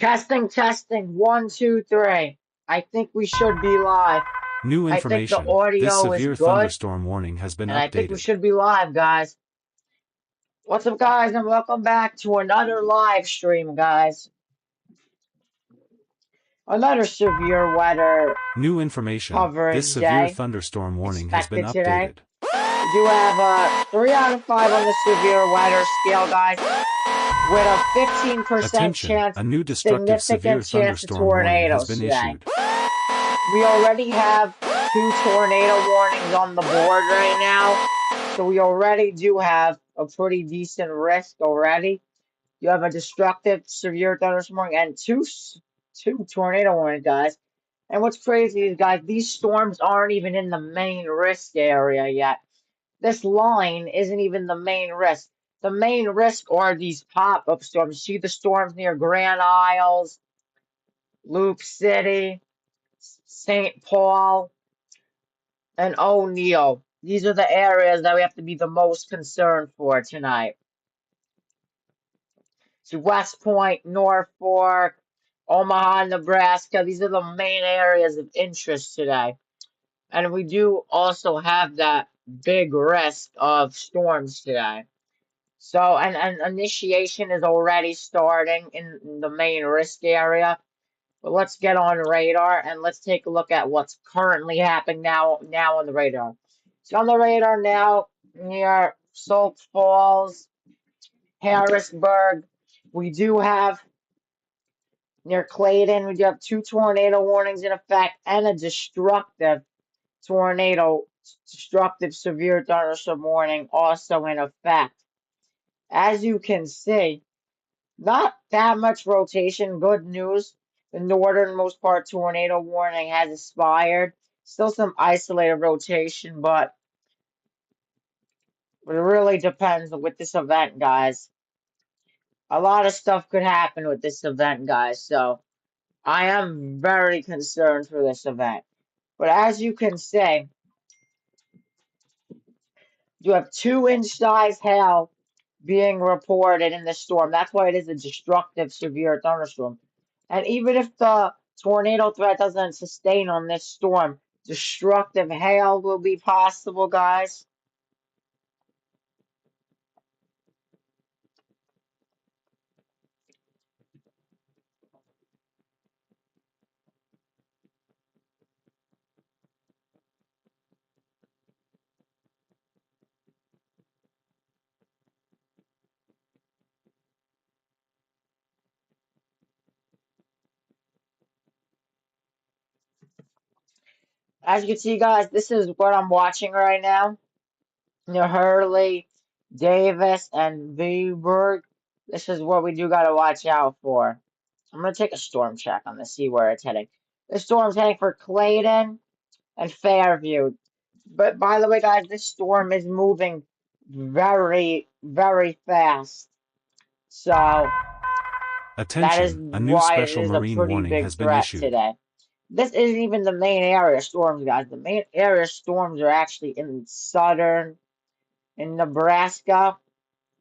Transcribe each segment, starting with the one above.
Testing, testing. One, two, three. I think we should be live. New I think the information. This audio is severe good, thunderstorm warning has been and I think we updated. should be live, guys. What's up, guys, and welcome back to another live stream, guys. Another severe weather New information. This coverage severe day thunderstorm warning has been expected today. updated. We do have a 3 out of 5 on the severe weather scale, guys, with a 15% Attention, chance, a new destructive severe significant chance of thunderstorm warning has tornadoes been today. issued. We already have 2 tornado warnings on the board right now, so we already do have a pretty decent risk already. You have a destructive severe thunderstorm and two tornado warnings, guys. And what's crazy is, guys, these storms aren't even in the main risk area yet. This line isn't even the main risk. The main risk are these pop-up storms. See the storms near Grand Isles, Loop City, St. Paul, and O'Neill. These are the areas that we have to be the most concerned for tonight. So West Point, Norfolk, Omaha, Nebraska. These are the main areas of interest today. And we do also have that big risk of storms today. So, and initiation is already starting in the main risk area. But let's get on radar and let's take a look at what's currently happening now on the radar. So on the radar now near Sioux Falls, Harrisburg, we do have near Clayton, we do have 2 tornado warnings in effect and a destructive severe thunderstorm warning also in effect. As you can see, not that much rotation. Good news. The northernmost part tornado warning has expired. Still some isolated rotation, but it really depends with this event, guys. A lot of stuff could happen with this event, guys. So I am very concerned for this event. But as you can see, you have 2-inch size hail being reported in the storm. That's why it is a destructive severe thunderstorm. And even if the tornado threat doesn't sustain on this storm, destructive hail will be possible, guys. As you can see, guys, this is what I'm watching right now. Near Hurley, Davis, and Viborg. This is what we do got to watch out for. I'm going to take a storm check on this, see where it's heading. The storm's heading for Clayton and Fairview. But by the way, guys, this storm is moving very, very fast. So that is Attention, a new why it special is a marine pretty warning big has been threat issued. today. This isn't even the main area storms, guys. The main area storms are actually in Nebraska,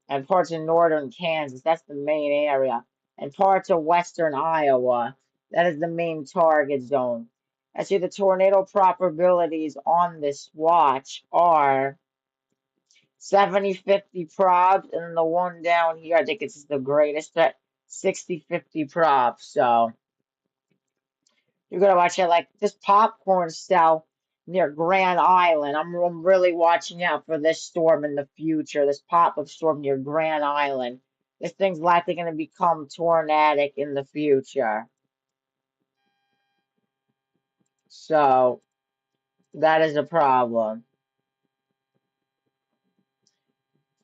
and parts of northern Kansas. That's the main area. And parts of western Iowa. That is the main target zone. I see the tornado probabilities on this watch are 70-50 probs, and the one down here, I think it's the greatest at 60-50 probs. So you're gonna watch it like this popcorn cell near Grand Island. I'm really watching out for this storm in the future. This pop-up storm near Grand Island. This thing's likely gonna become tornadic in the future. So that is a problem.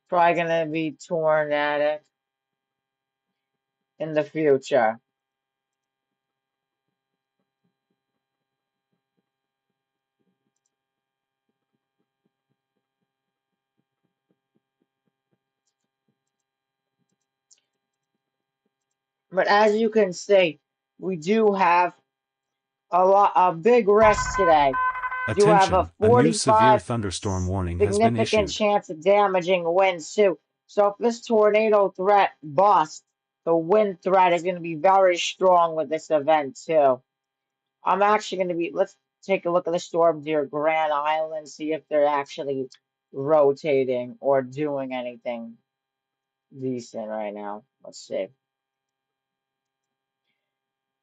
Probably gonna be tornadic in the future. But as you can see, we do have a big risk today. Do have a Attention, a new severe 45 thunderstorm warning has been significant issued. chance of damaging winds too. So if this tornado threat busts, The wind threat is going to be very strong with this event too. I'm actually going to be, let's take a look at the storms near Grand Island, see if they're actually rotating or doing anything decent right now. Let's see.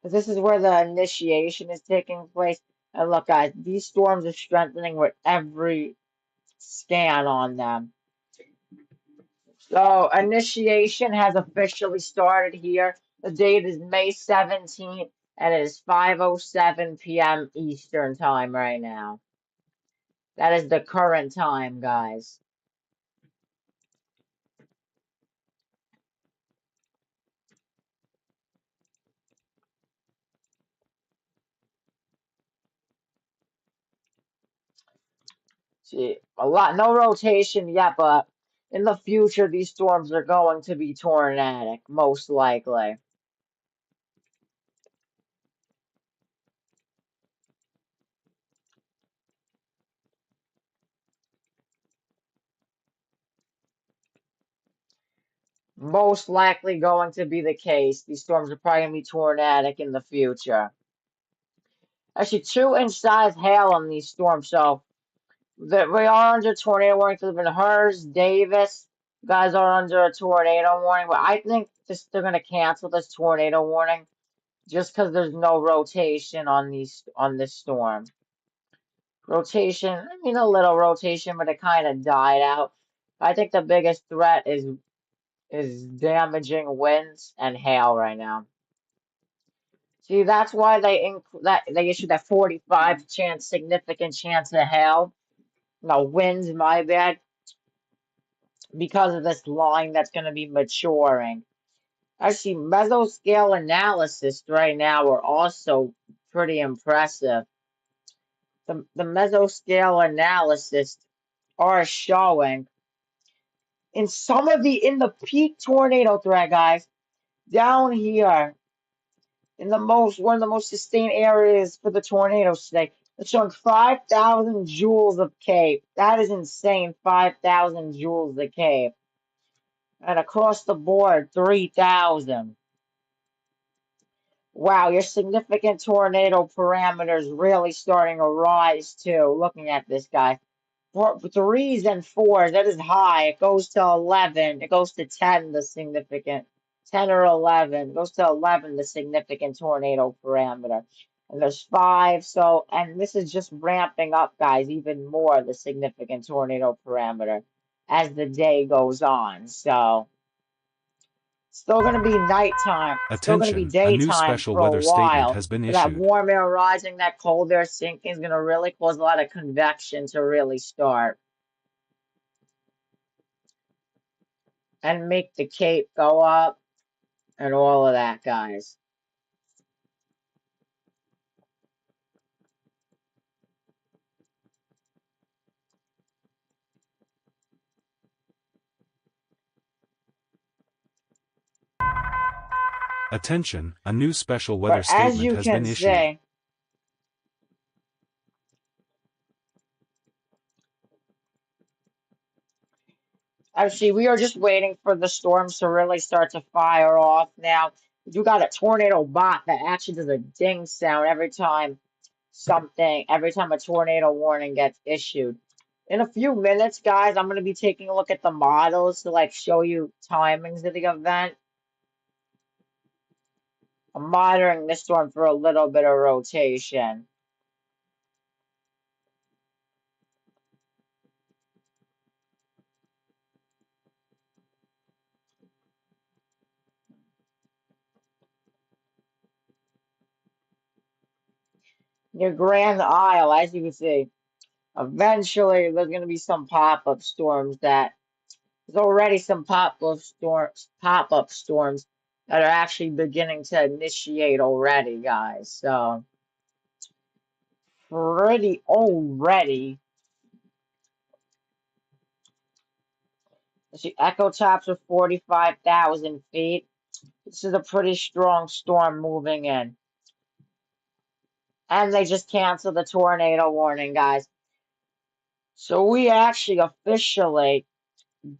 'Cause this is where the initiation is taking place. And look, guys, these storms are strengthening with every scan on them. So initiation has officially started here. The date is May 17th, and it is 5:07 p.m. Eastern time right now. That is the current time, guys. See, no rotation yet, but in the future, these storms are going to be tornadic, most likely. Most likely going to be the case. These storms are probably going to be tornadic in the future. Actually, 2-inch size hail on these storms, so that we are under tornado warning for the Hers, Davis. Guys are under a tornado warning, but I think they're going to cancel this tornado warning just because there's no rotation on this storm. Rotation, I mean a little rotation, but it kind of died out. I think the biggest threat is damaging winds and hail right now. See, that's why they issued that 45 chance, significant chance of hail. No, winds, my bad, because of this line that's going to be maturing. Actually, mesoscale analysis right now are also pretty impressive. The mesoscale analysis are showing in the peak tornado threat, guys, down here in one of the most sustained areas for the tornadoes today. It's showing 5,000 joules of cape. That is insane, 5,000 joules of cape. And across the board, 3,000. Wow, your significant tornado parameters really starting to rise too, looking at this guy. For threes and fours, that is high. It goes to 11. It goes to 10, the significant. 10 or 11. It goes to 11, the significant tornado parameter. And there's 5. So, and this is just ramping up, guys, even more, the significant tornado parameter as the day goes on. So, still going to be nighttime. Still going to be Attention, a new daytime special for a weather statement while. has been But that issued. warm air rising, that cold air sinking is going to really cause a lot of convection to really start. And make the cape go up and all of that, guys. Attention, a new special weather But as statement you has been can issued. see, actually, we are just waiting for the storms to really start to fire off now. You got a tornado bot that actually does a ding sound every time a tornado warning gets issued. In a few minutes, guys, I'm going to be taking a look at the models to like show you timings of the event. I'm monitoring this storm for a little bit of rotation. Near Grand Isle, as you can see, eventually there's going to be some pop-up storms that there's already some pop-up storms that are actually beginning to initiate already, guys. So pretty already. See, echo tops are 45,000 feet. This is a pretty strong storm moving in. And they just canceled the tornado warning, guys. So we actually officially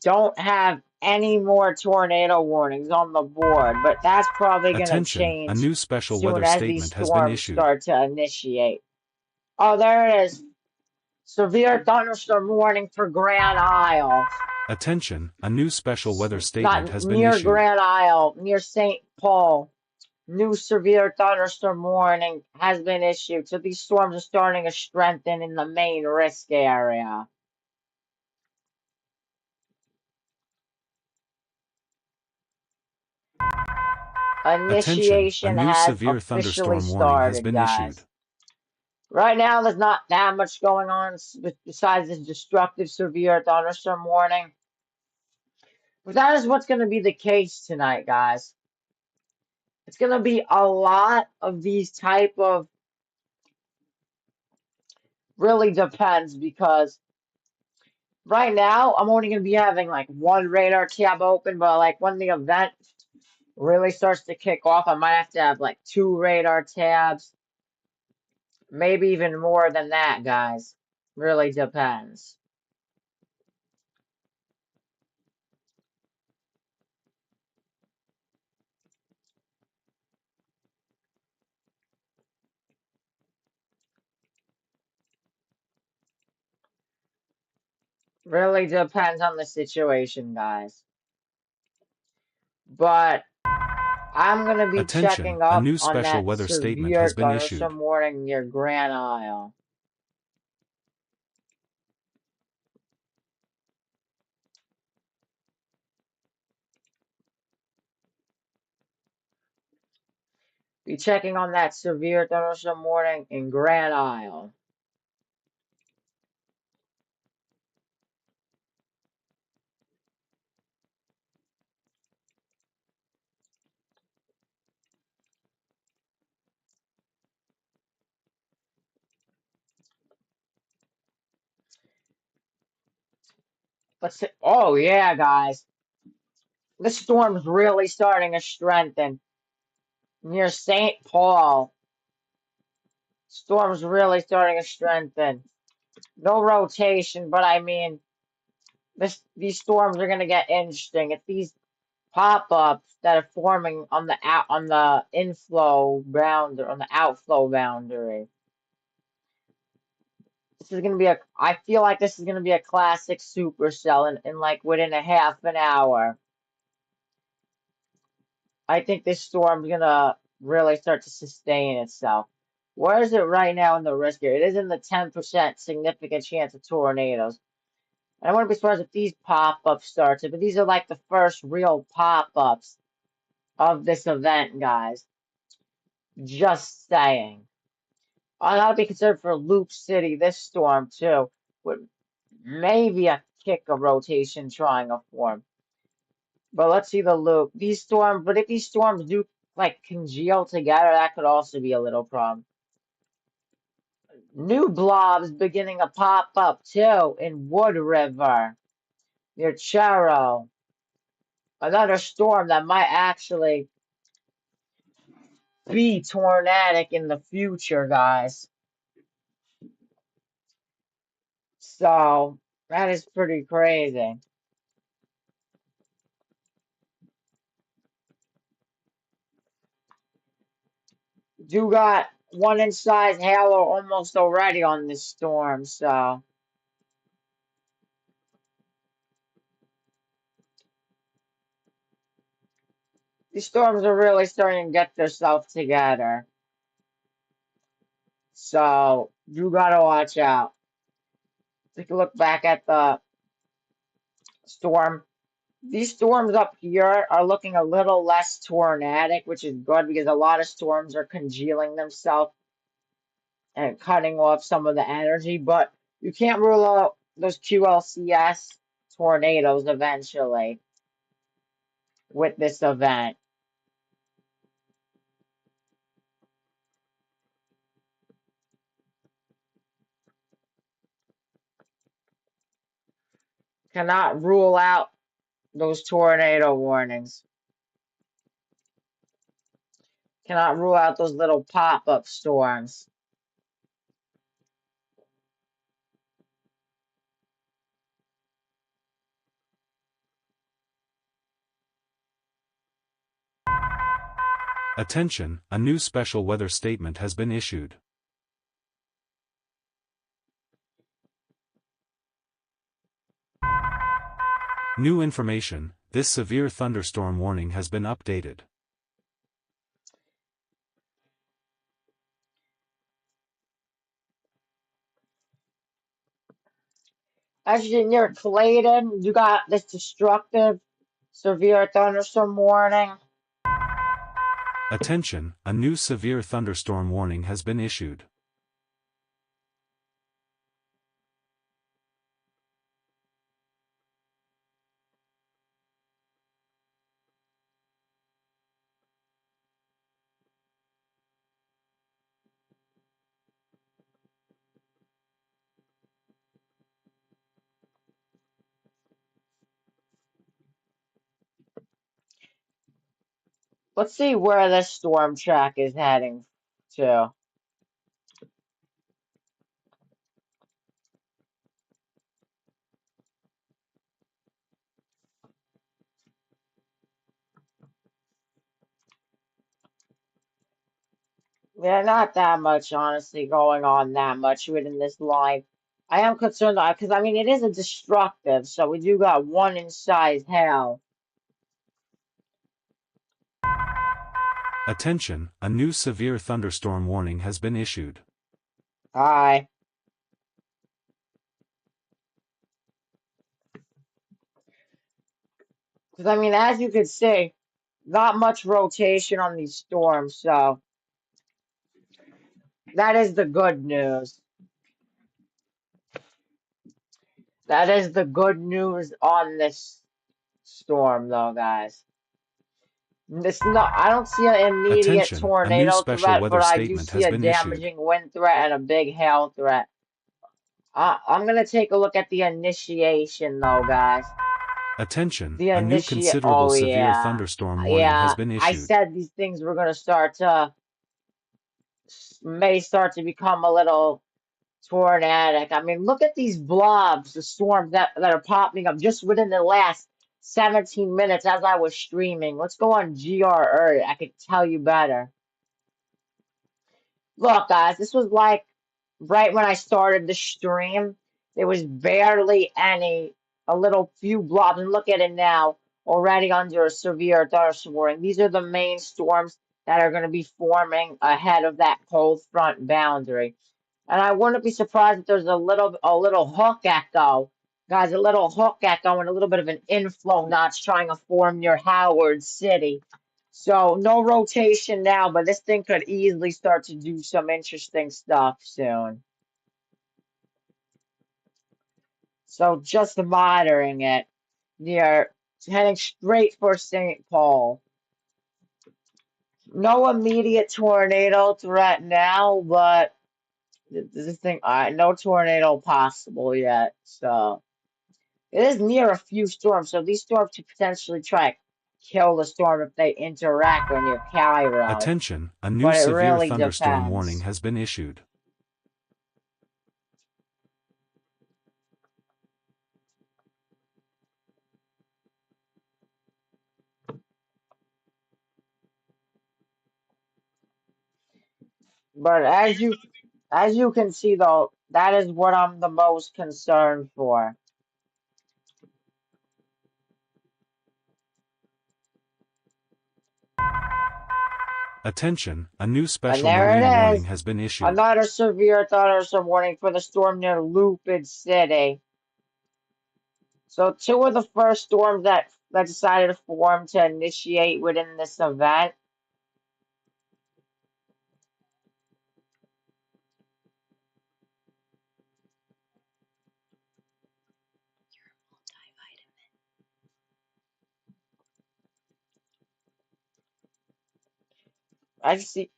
don't have any more tornado warnings on the board, but that's probably going to Attention, a change new special soon weather as these statement has been storms issued. start to initiate. Oh, there it is. Severe thunderstorm warning for Grand Isle. Attention, a new special weather statement Not has been near issued. Grand Isle, near St. Paul. New severe thunderstorm warning has been issued. So these storms are starting to strengthen in the main risk area. Attention, a Initiation new has severe officially thunderstorm warning has started, been issued. guys. Right now, there's not that much going on besides this destructive severe thunderstorm warning. But that is what's going to be the case tonight, guys. It's going to be a lot of these type of, really depends, because right now I'm only going to be having like one radar tab open, but like when the event really starts to kick off, I might have to have like two radar tabs, maybe even more than that, guys. Really depends. Really depends on the situation, guys. But I'm going to be Attention, checking a up new on special that weather statement has severe been issued. thunderstorm warning near Grand Isle. Be checking on that severe thunderstorm warning in Grand Isle. Oh yeah, guys. This storm's really starting to strengthen near St. Paul. Storm's really starting to strengthen. No rotation, but I mean, these storms are gonna get interesting. If these pop-ups that are forming on the inflow boundary, on the outflow boundary. This is gonna be I feel like this is gonna be a classic supercell in like within a half an hour. I think this storm's gonna really start to sustain itself. Where is it right now in the risk area? It is in the 10% significant chance of tornadoes. And I wouldn't be surprised if these pop-ups started, but these are like the first real pop-ups of this event, guys. Just saying. I gotta be concerned for Loop City, this storm too, with maybe a kick of rotation trying to form. But let's see the loop. But if these storms do like congeal together, that could also be a little problem. New blobs beginning to pop up too in Wood River near Charo. Another storm that might actually be tornadic in the future, guys. So that is pretty crazy. Do got 1 inch size hail almost already on this storm, so these storms are really starting to get themselves together. So you gotta watch out. Take a look back at the storm. These storms up here are looking a little less tornadic, which is good because a lot of storms are congealing themselves and cutting off some of the energy, but you can't rule out those QLCS tornadoes eventually with this event. Cannot rule out those tornado warnings. Cannot rule out those little pop-up storms. Attention, a new special weather statement has been issued. New information, this severe thunderstorm warning has been updated. As you near Clayton, you got this destructive severe thunderstorm warning. Attention, a new severe thunderstorm warning has been issued. Let's see where this storm track is heading to. Yeah, not that much, honestly, going on that much within this line. I am concerned because I mean it is a destructive, so we do got one in size hail. Attention, a new severe thunderstorm warning has been issued. Hi. Because I mean, as you can see, not much rotation on these storms, so that is the good news. That is the good news on this storm, though, guys. It's not, I don't see an immediate Attention, a new tornado special threat, weather but I do statement see has a been issued. damaging wind threat and a big hail threat. I'm gonna take a look at the initiation, though, guys. Attention, The a new initiate. considerable Oh severe yeah, thunderstorm warning has yeah. been I issued. said these things were gonna start to may start to become a little tornadic. I mean, look at these blobs, the storms that are popping up just within the last 17 minutes as I was streaming. Let's go on GR Earth. I could tell you better. Look, guys, this was like right when I started the stream. There was barely any, a little few blobs. And look at it now, already under a severe thunderstorm warning. These are the main storms that are going to be forming ahead of that cold front boundary. And I wouldn't be surprised if there's a little hook echo. Guys, a little hook echo and a little bit of an inflow notch trying to form near Howard City. So no rotation now, but this thing could easily start to do some interesting stuff soon. So just monitoring it near heading straight for St. Paul. No immediate tornado threat now, but this thing, no tornado possible yet. So it is near a few storms, so these storms could potentially try to kill the storm if they interact when near Cairo. Attention, a new But it severe really thunderstorm warning depends. has been issued. But as you can see though, that is what I'm the most concerned for. Attention, a new And special there marine it warning is. has been issued. Another severe thunderstorm warning for the storm near Lupin City. So two of the first storms that decided to form to initiate within this event. I see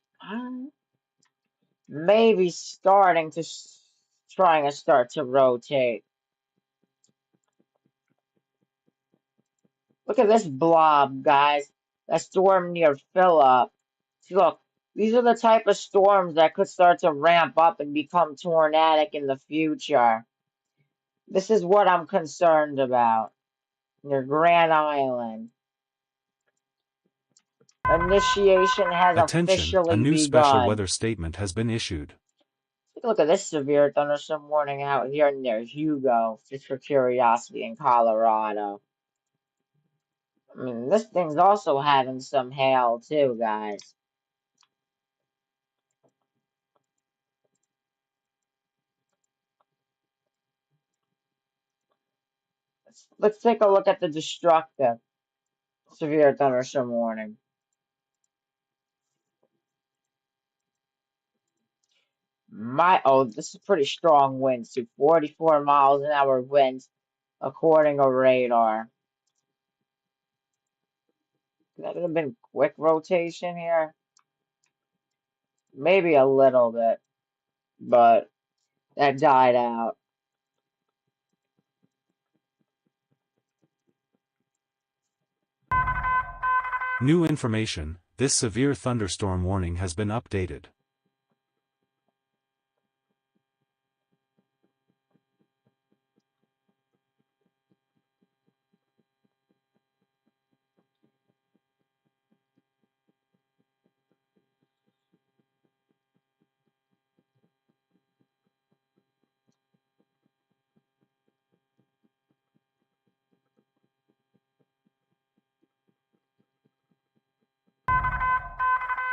maybe starting to trying to start to rotate. Look at this blob, guys. That storm near Phillip. See, look, these are the type of storms that could start to ramp up and become tornadic in the future. This is what I'm concerned about near Grand Island. Initiation has Attention, a officially new special begun. weather statement has been issued. Take a look at this severe thunderstorm warning out here near Hugo, just for curiosity, in Colorado. I mean, this thing's also having some hail too, guys. Let's take a look at the destructive severe thunderstorm warning. This is pretty strong winds too. 44 miles an hour winds, according to radar. Could that have been quick rotation here? Maybe a little bit, but that died out. New information, this severe thunderstorm warning has been updated.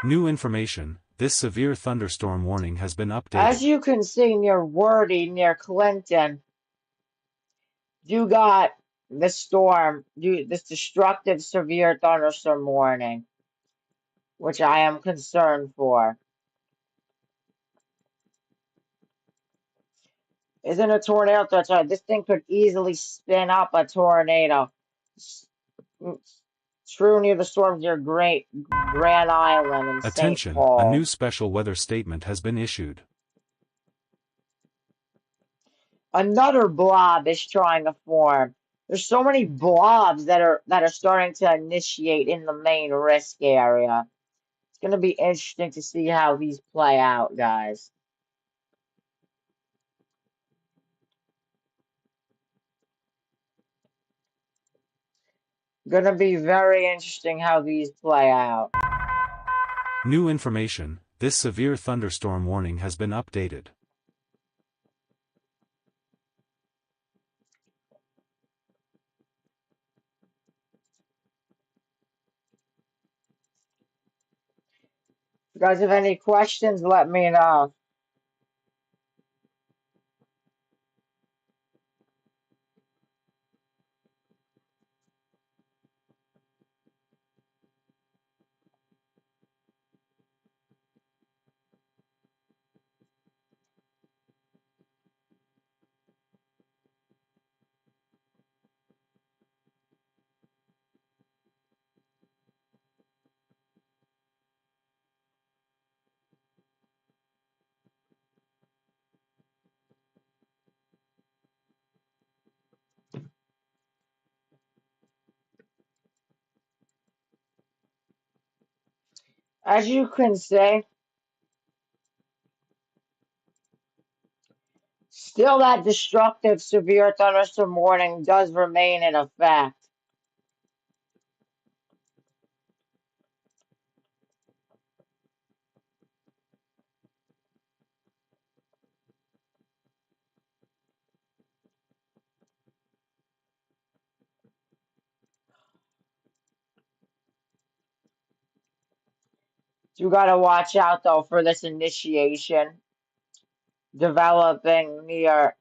New information, this severe thunderstorm warning has been As updated. you can see near Wordy, near Clinton, you got this destructive severe thunderstorm warning, which I am concerned for. Isn't a tornado threat? Sorry, this thing could easily spin up a tornado. S- True near the storms near Grand Island and St. Attention, a new Paul. special weather statement has been issued. Another blob is trying to form. There's so many blobs that are starting to initiate in the main risk area. It's gonna be interesting to see how these play out, guys. Gonna be very interesting how these play out. New information, this severe thunderstorm warning has been updated. If you guys have any questions, let me know. As you can see, still that destructive severe thunderstorm warning does remain in effect. You gotta watch out though for this initiation developing near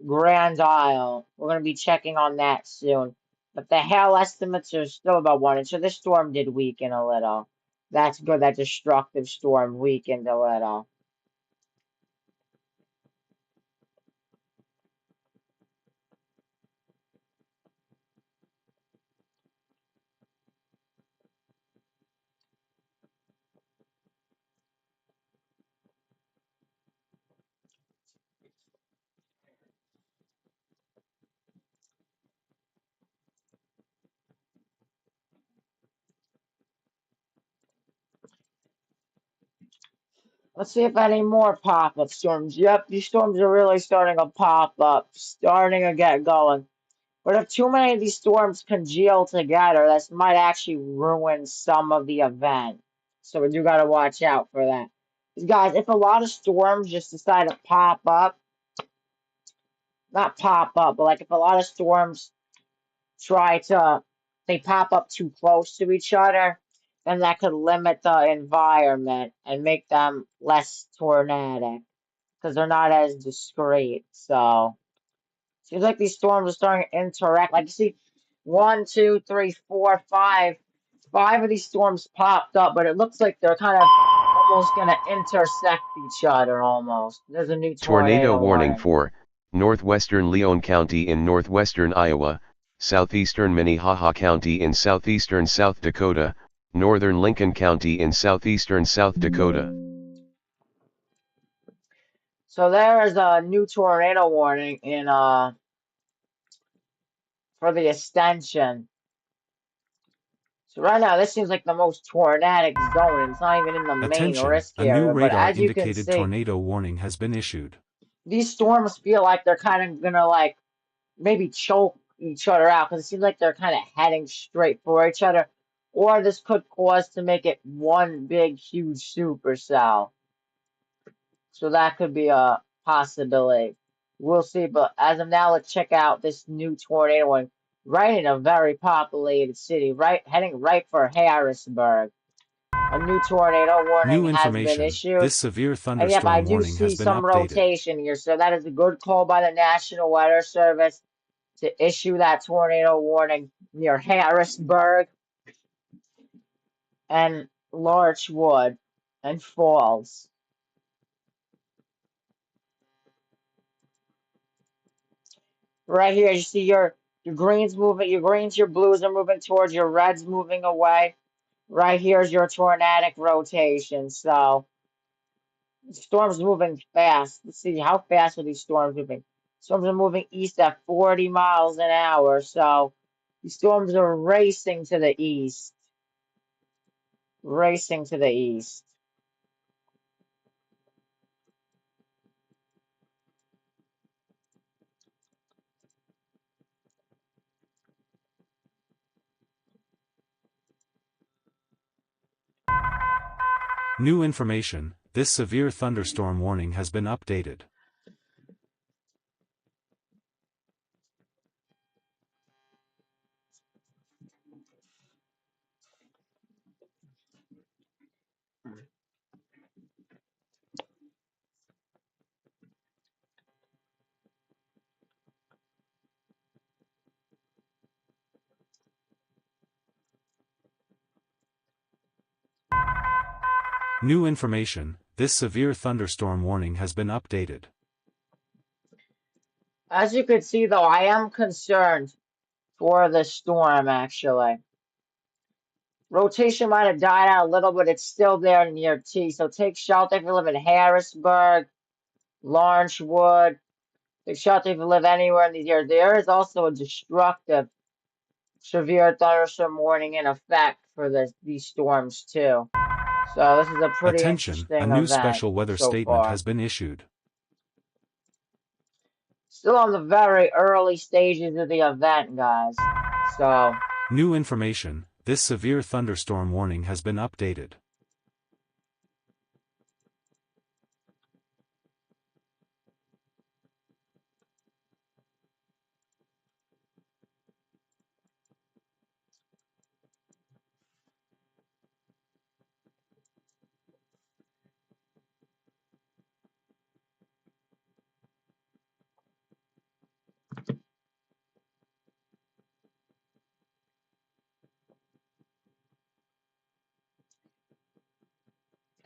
Grand Isle. We're going to be checking on that soon. But the hail estimates are still about 1 inch. So this storm did weaken a little. That's good. That destructive storm weakened a little. Let's see if any more pop-up storms. Yep, these storms are really starting to pop up. Starting to get going. But if too many of these storms congeal together, this might actually ruin some of the event. So we do got to watch out for that. 'Cause guys, if a lot of storms just decide to pop up, not pop up, but like if a lot of storms try to, they pop up too close to each other, then that could limit the environment and make them less tornadic because they're not as discreet. So. Seems like these storms are starting to interact. Like you see, one, two, three, four, five. Five of these storms popped up, but it looks like they're kind of almost going to intersect each other almost. There's a new Tornado tornado warning warning. for northwestern Leon County in northwestern Iowa, southeastern Minnehaha County in southeastern South Dakota, northern Lincoln County in southeastern South Dakota. So there is a new tornado warning in for the extension. So right now, this seems like the most tornadic zone, and it's not even in the main Attention, risk a new area. But radar as you can indicated see, tornado warning has been issued. these storms feel like they're kind of gonna like maybe choke each other out because it seems like they're kind of heading straight for each other. Or this could cause to make it one big, huge supercell. So that could be a possibility. We'll see. But as of now, let's check out this new tornado one right in a very populated city, right heading right for Harrisburg. A new tornado warning New has been information, issued. this severe And yep, I thunderstorm do warning has see been some updated. rotation here. So that is a good call by the National Weather Service to issue that tornado warning near Harrisburg and Larchwood and Falls. Right here, you see your greens moving, your greens, your blues are moving towards your reds moving away. Right here's your tornadic rotation. So the storm's moving fast. Let's see how fast are these storms moving. Storms are moving east at 40 miles an hour. So these storms are racing to the east. Racing to the east. New information, this severe thunderstorm warning has been updated. New information, this severe thunderstorm warning has been updated. As you can see, though, I am concerned for the storm, actually. Rotation might have died out a little, but it's still there near T. So take shelter if you live in Harrisburg, Lawrencewood. Take shelter if you live anywhere in these areas. There is also a destructive severe thunderstorm warning in effect for these storms, too. So this is a pretty Attention, a interesting new event special weather so statement far. has been issued. Still on the very early stages of the event, guys. So, New information, this severe thunderstorm warning has been updated.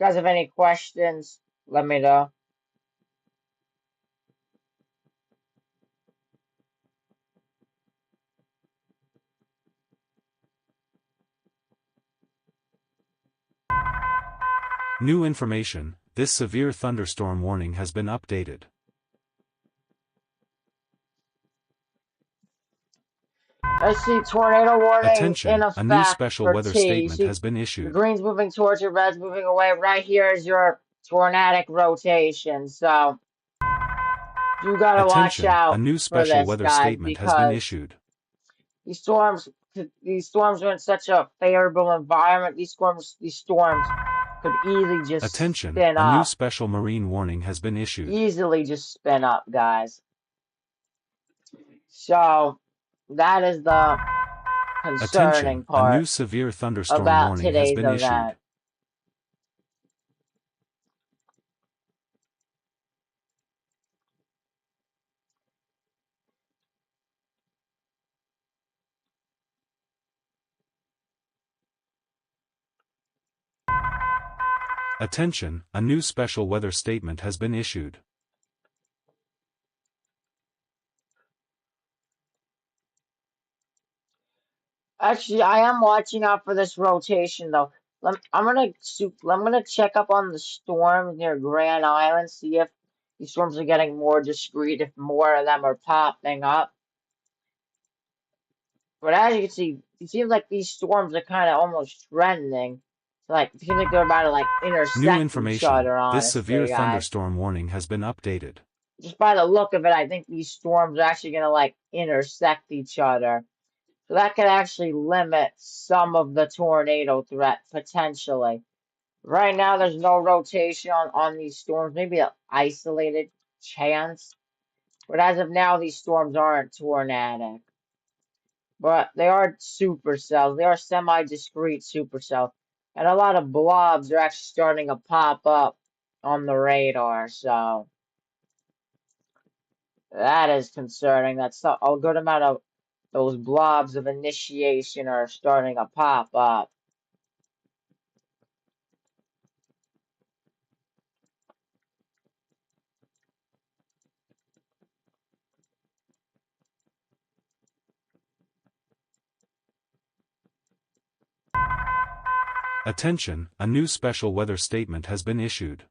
if you guys have any questions, let me know. New information, this severe thunderstorm warning has been updated. I see tornado warning in Attention, a new effect special for weather T. You statement see has been your issued. greens moving towards your reds moving away. Right here is your tornadic rotation. So you gotta watch Attention, a out new for special this, weather guys, statement has been because issued. These storms, these storms are in such a favorable environment. These storms could easily just Attention, spin a new up. special marine warning has been issued. Easily just spin up, guys. So that is the concerning Attention, a new part severe thunderstorm about warning has today's been issued. event. Attention, a new special weather statement has been issued. Actually, I am watching out for this rotation though. I'm gonna check up on the storms near Grand Island, see if these storms are getting more discreet, if more of them are popping up. But as you can see, it seems like these storms are kind of almost trending. So, like, it seems like they're about to like New intersect each information, other, this severe honestly, guys. thunderstorm warning has been updated. Just by the look of it, I think these storms are actually gonna like intersect each other. So that could actually limit some of the tornado threat potentially. Right now, there's no rotation on these storms, maybe an isolated chance. But as of now, these storms aren't tornadic. But they are supercells. They are semi-discrete supercells. And a lot of blobs are actually starting to pop up on the radar. So that is concerning. That's a good amount of those blobs of initiation are starting to pop up. Attention, a new special weather statement has been issued.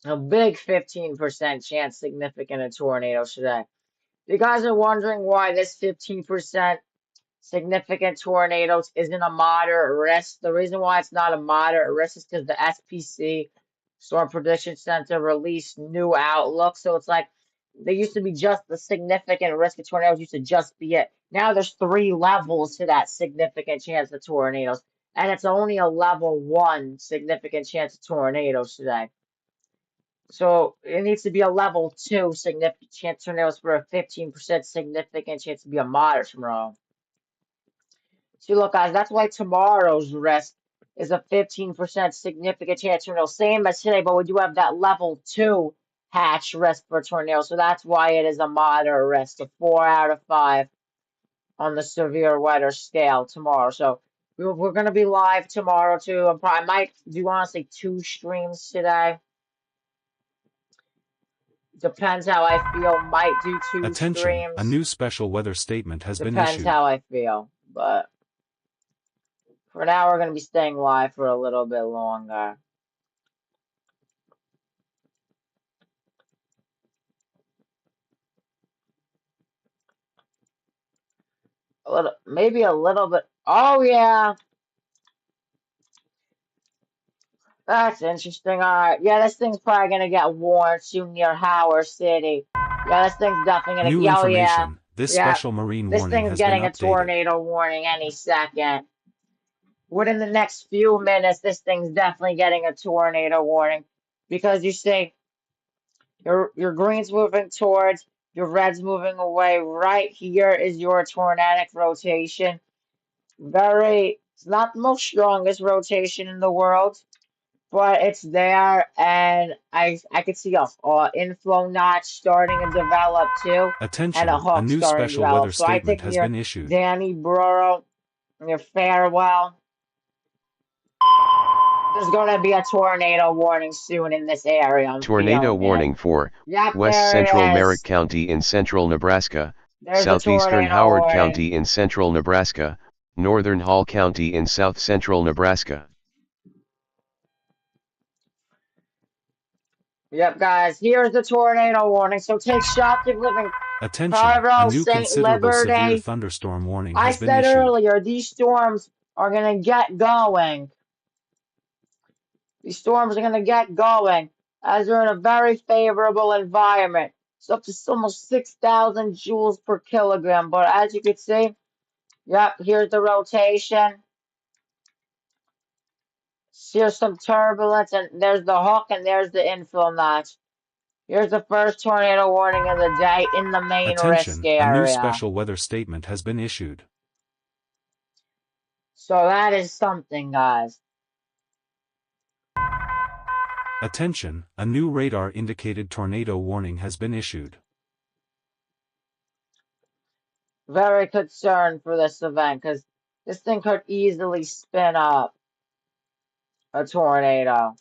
A big 15% chance significant a tornado today. You guys are wondering why this 15% significant tornadoes isn't a moderate risk. The reason why it's not a moderate risk is because the SPC, Storm Prediction Center, released new outlook. So it's like they used to be just the significant risk of tornadoes used to just be it. Now there's three levels to that significant chance of tornadoes, and it's only a level one significant chance of tornadoes today. So it needs to be a level two significant chance of tornadoes for a 15% significant chance to be a moderate tornado. See, look, guys, that's why tomorrow's risk is a 15% significant chance tornado, same as today, but we do have that level two hatch risk for tornado, so that's why it is a moderate risk, a 4 out of 5 on the severe weather scale tomorrow. So we're going to be live tomorrow too. I might do honestly 2 streams today. Depends how I feel. Might do two Attention, a streams. new special weather statement has been Depends issued. how I feel, but. For now, we're going to be staying live for a little bit longer. Maybe a little bit. Oh, yeah. That's interesting. All right. Yeah, this thing's probably going to get warned soon near Howard City. Yeah, this thing's definitely going to. New Oh, yeah. information, this Yeah. special marine This warning thing's has been getting a updated. tornado warning any second. Within the next few minutes, this thing's definitely getting a tornado warning. Because you see, your green's moving towards, your red's moving away. Right here is your tornadic rotation. It's not the most strongest rotation in the world, but it's there, and I could see a inflow notch starting to develop too, and a Attention, a hook new starting to special weather develop. So I statement think has near been issued. Danny Burrow, near Farewell, there's gonna be a tornado warning soon in this area. I'm Tornado feeling it. warning for Yep, West there Central it Merritt is. County in central Nebraska, There's the Southeastern tornado Howard warning. County in central Nebraska, Northern Hall County in south central Nebraska. Yep, guys, here's the tornado warning. So take shots if you live in Attention, a Cairo, new St. considerable severe Liberty. thunderstorm warning I has been said issued. earlier, these storms are going to get going. These storms are going to get going as they're in a very favorable environment. It's up to almost 6,000 joules per kilogram. But as you can see, yep, here's the rotation. Here's some turbulence, and there's the hook, and there's the infill notch. Here's the first tornado warning of the day in the main risk Attention, a new area. special weather statement has been issued. So that is something, guys. Attention, a new radar indicated tornado warning has been issued. Very concerned for this event because this thing could easily spin up a tornado.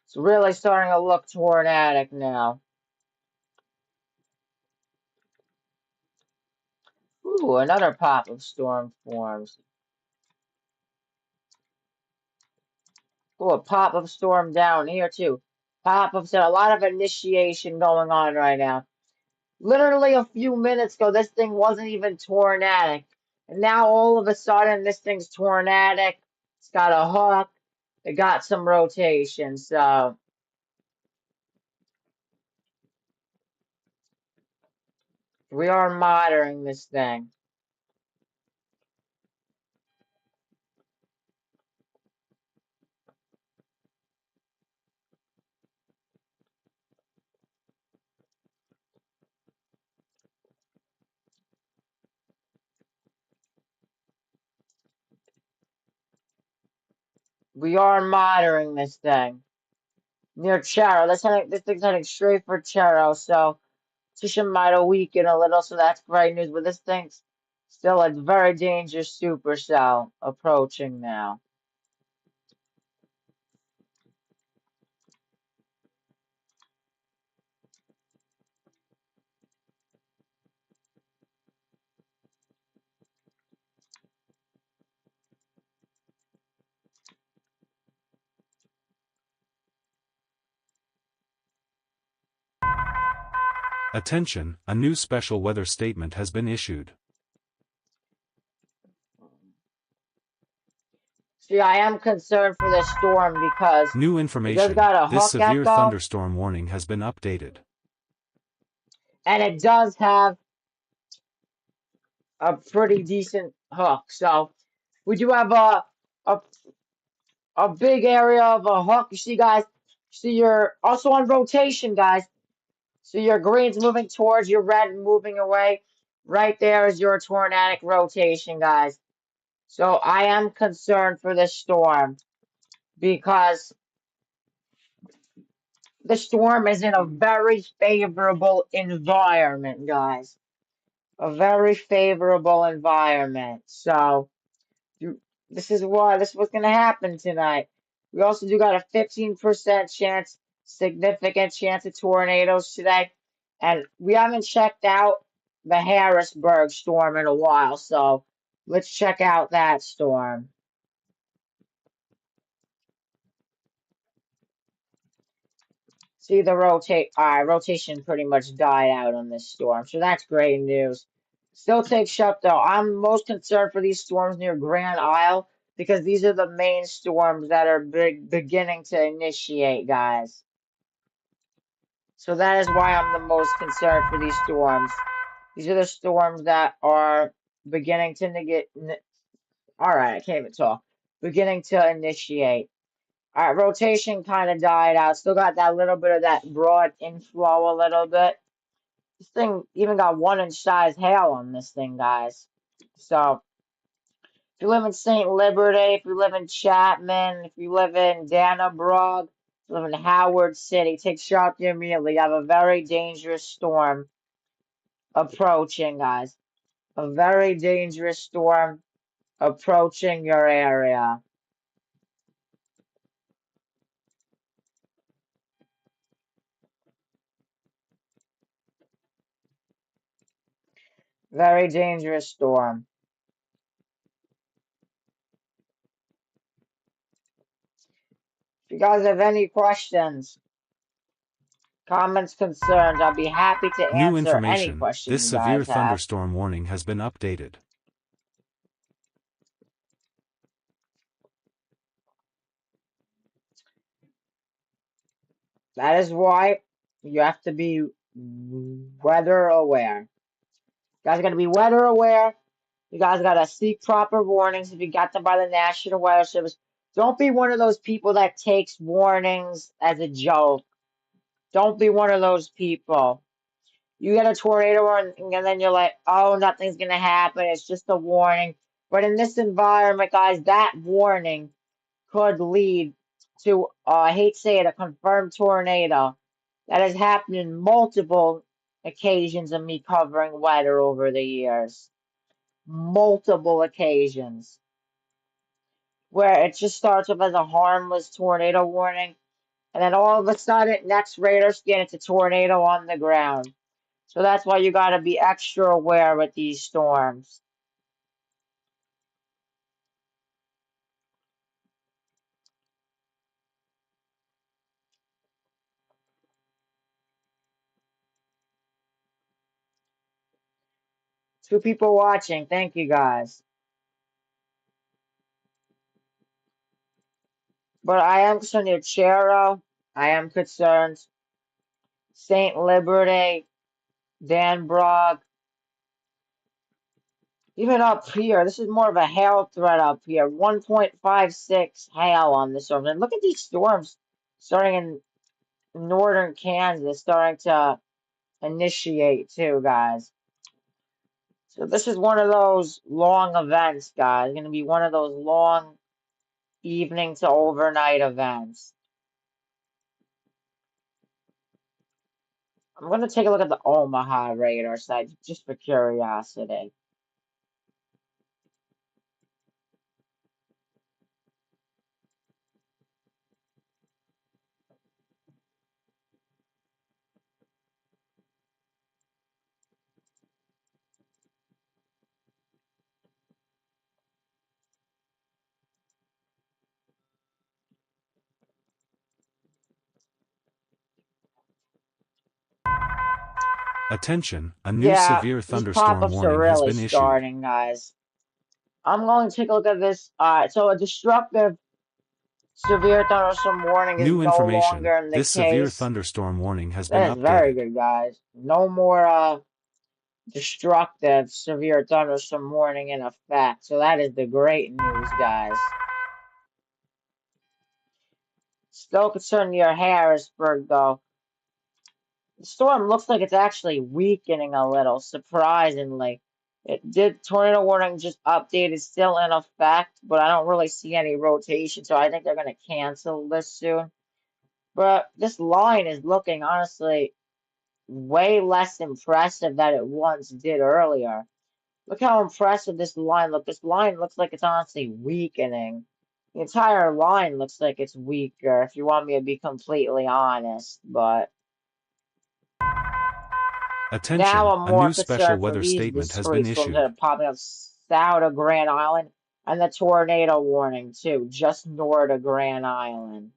It's really starting to look tornadic now. Ooh, another pop of storm forms. Ooh, a pop of storm down here too. Pop of storm. A lot of initiation going on right now. Literally a few minutes ago, this thing wasn't even tornadic. And now all of a sudden, this thing's tornadic. It's got a hook. It got some rotation. So we are monitoring this thing. We are monitoring this thing. Near Charo. This thing's heading straight for Charo. So Tisha might have weakened a little. So that's great news. But this thing's still a very dangerous supercell approaching now. Attention, a new special weather statement has been issued. See, I am concerned for this storm because New it just information, got a this hook severe echo thunderstorm warning has been updated. and it does have a pretty decent hook. So we do have a a big area of a hook. You see, guys, see you're also on rotation, guys. So your green's moving towards your red and moving away. Right there is your tornadic rotation, guys. So I am concerned for this storm because the storm is in a very favorable environment, guys. A very favorable environment. So this is what's going to happen tonight. We also do got a 15% chance, significant chance of tornadoes today. And we haven't checked out the Harrisburg storm in a while, so let's check out that storm. See the rotation pretty much died out on this storm, so that's great news. Still takes shut though. I'm most concerned for these storms near Grand Isle because these are the main storms that are beginning to initiate, guys. So that is why I'm the most concerned for these storms. These are the storms that are beginning to negate. All right, I can't even talk. Beginning to initiate. All right, rotation kind of died out. Still got that little bit of that broad inflow a little bit. This thing even got 1 inch size hail on this thing, guys. So if you live in St. Liberty, if you live in Chapman, if you live in Dannebrog, if you live in Howard City, take shelter immediately. You have a very dangerous storm approaching, guys. A very dangerous storm approaching your area. Very dangerous storm. If you guys have any questions, comments, concerns, I'll be happy to New answer any information, questions this you severe guys have. thunderstorm warning has been updated. That is why you have to be weather aware. You guys got to be weather aware. You guys got to seek proper warnings if you got them by the National Weather Service. Don't be one of those people that takes warnings as a joke. Don't be one of those people. You get a tornado warning and then you're like, oh, nothing's going to happen. It's just a warning. But in this environment, guys, that warning could lead to, I hate to say it, a confirmed tornado. That has happened in multiple occasions of me covering weather over the years. Multiple occasions. Where it just starts off as a harmless tornado warning. And then all of a sudden, next radar scan, it's a tornado on the ground. So that's why you got to be extra aware with these storms. Two people watching. Thank you guys. But I am concerned near Chero. I am concerned. St. Liberty, Danbrog. Even up here, this is more of a hail threat up here. 1.56 hail on this storm. And look at these storms starting in northern Kansas, starting to initiate too, guys. So this is one of those long events, guys. Going to be one of those long evening to overnight events. I'm going to take a look at the Omaha radar site just for curiosity. Attention, a new Yeah, severe these thunderstorm pop-ups are warning has really been issued. starting, guys. I'm going to take a look at this. So a destructive severe thunderstorm warning is New no information, longer in the this severe case. thunderstorm warning has been That is very updated. good, guys. No more destructive severe thunderstorm warning in effect. So that is the great news, guys. Still concerned near Harrisburg, though. The storm looks like it's actually weakening a little, surprisingly. It did tornado warning just updated, still in effect, but I don't really see any rotation, so I think they're going to cancel this soon. But this line is looking honestly way less impressive than it once did earlier. Look how impressive this line looks. This line looks like it's honestly weakening. The entire line looks like it's weaker, if you want me to be completely honest, but now Attention, I'm a more new special concerned for weather these statement has been discrete storms that issued. are popping up south of Grand Island and the tornado warning too, just north of Grand Island.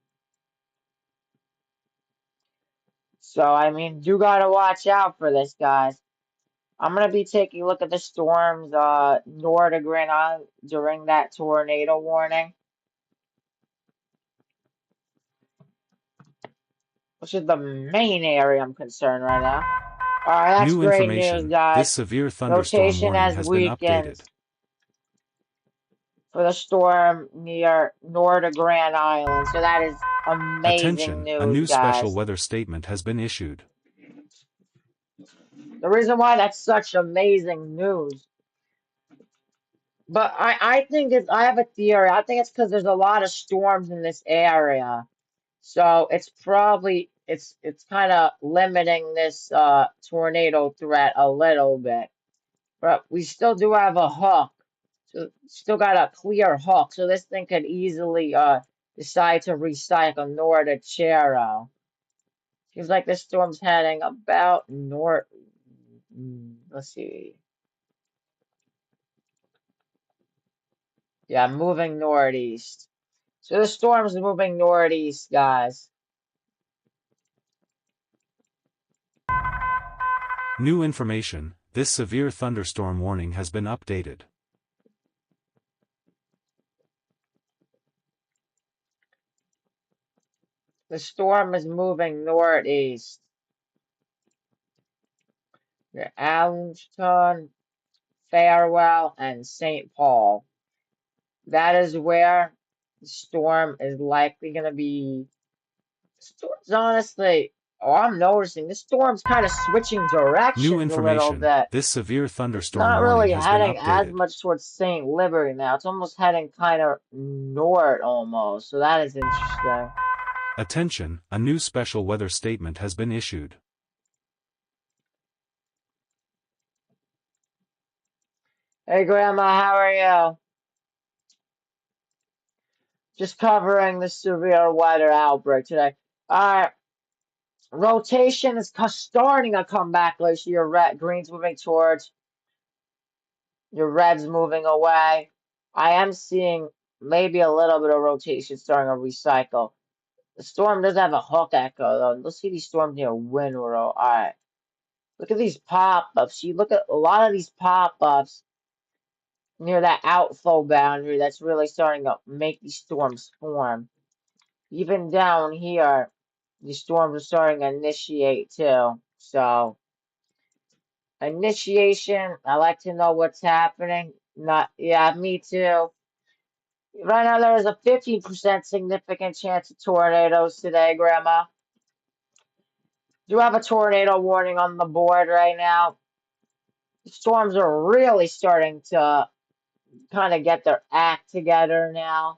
So I mean, you gotta watch out for this, guys. I'm gonna be taking a look at the storms north of Grand Island during that tornado warning, which is the main area I'm concerned right now. Alright, that's New great news, information, this guys. severe thunderstorm Rotation warning has has been weakened updated. for the storm near north of Grand Island. So that is amazing Attention, a news, new special guys. weather statement has been issued. The reason why that's such amazing news. But I think it's, I have a theory. I think it's because there's a lot of storms in this area. So it's probably it's kind of limiting this tornado threat a little bit. But we still do have a hook. So still got a clear hook. So this thing could easily decide to recycle north of Chero. Seems like this storm's heading about north. Let's see. Yeah, moving northeast. So the storm's moving northeast, guys. New information, this severe thunderstorm warning has been updated. The storm is moving northeast. Near Allentown, Farewell, and St. Paul. That is where the storm is likely going to be. Storm's honestly, oh, I'm noticing this storm's kind of switching New directions a little information, bit. this severe It's thunderstorm not warning really has been heading as updated. much towards St. Liberty now. It's almost heading kind of north almost. So that is interesting. Attention, a new special weather statement has been issued. Hey, Grandma, how are you? Just covering the severe weather outbreak today. Alright, rotation is starting to come back. Like your green's moving towards, your red's moving away. I am seeing maybe a little bit of rotation starting to recycle. The storm does have a hook echo though. Let's see these storms near Windrow. Alright. Look at these pop-ups. You look at a lot of these pop-ups near that outflow boundary that's really starting to make these storms form. Even down here, the storms are starting to initiate too. So, initiation, I like to know what's happening. Not, yeah, me too. Right now, there is a 50% significant chance of tornadoes today, Grandma. Do have a tornado warning on the board right now. The storms are really starting to kind of get their act together now.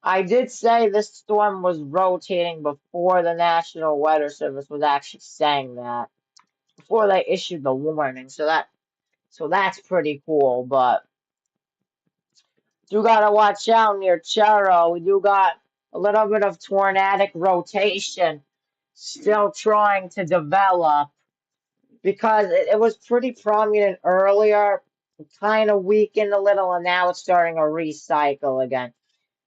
I did say this storm was rotating before the National Weather Service was actually saying that. Before they issued the warning. So that's pretty cool, but do gotta watch out near Charo. We do got a little bit of tornadic rotation still trying to develop because it was pretty prominent earlier, kind of weakened a little, and now it's starting to recycle again.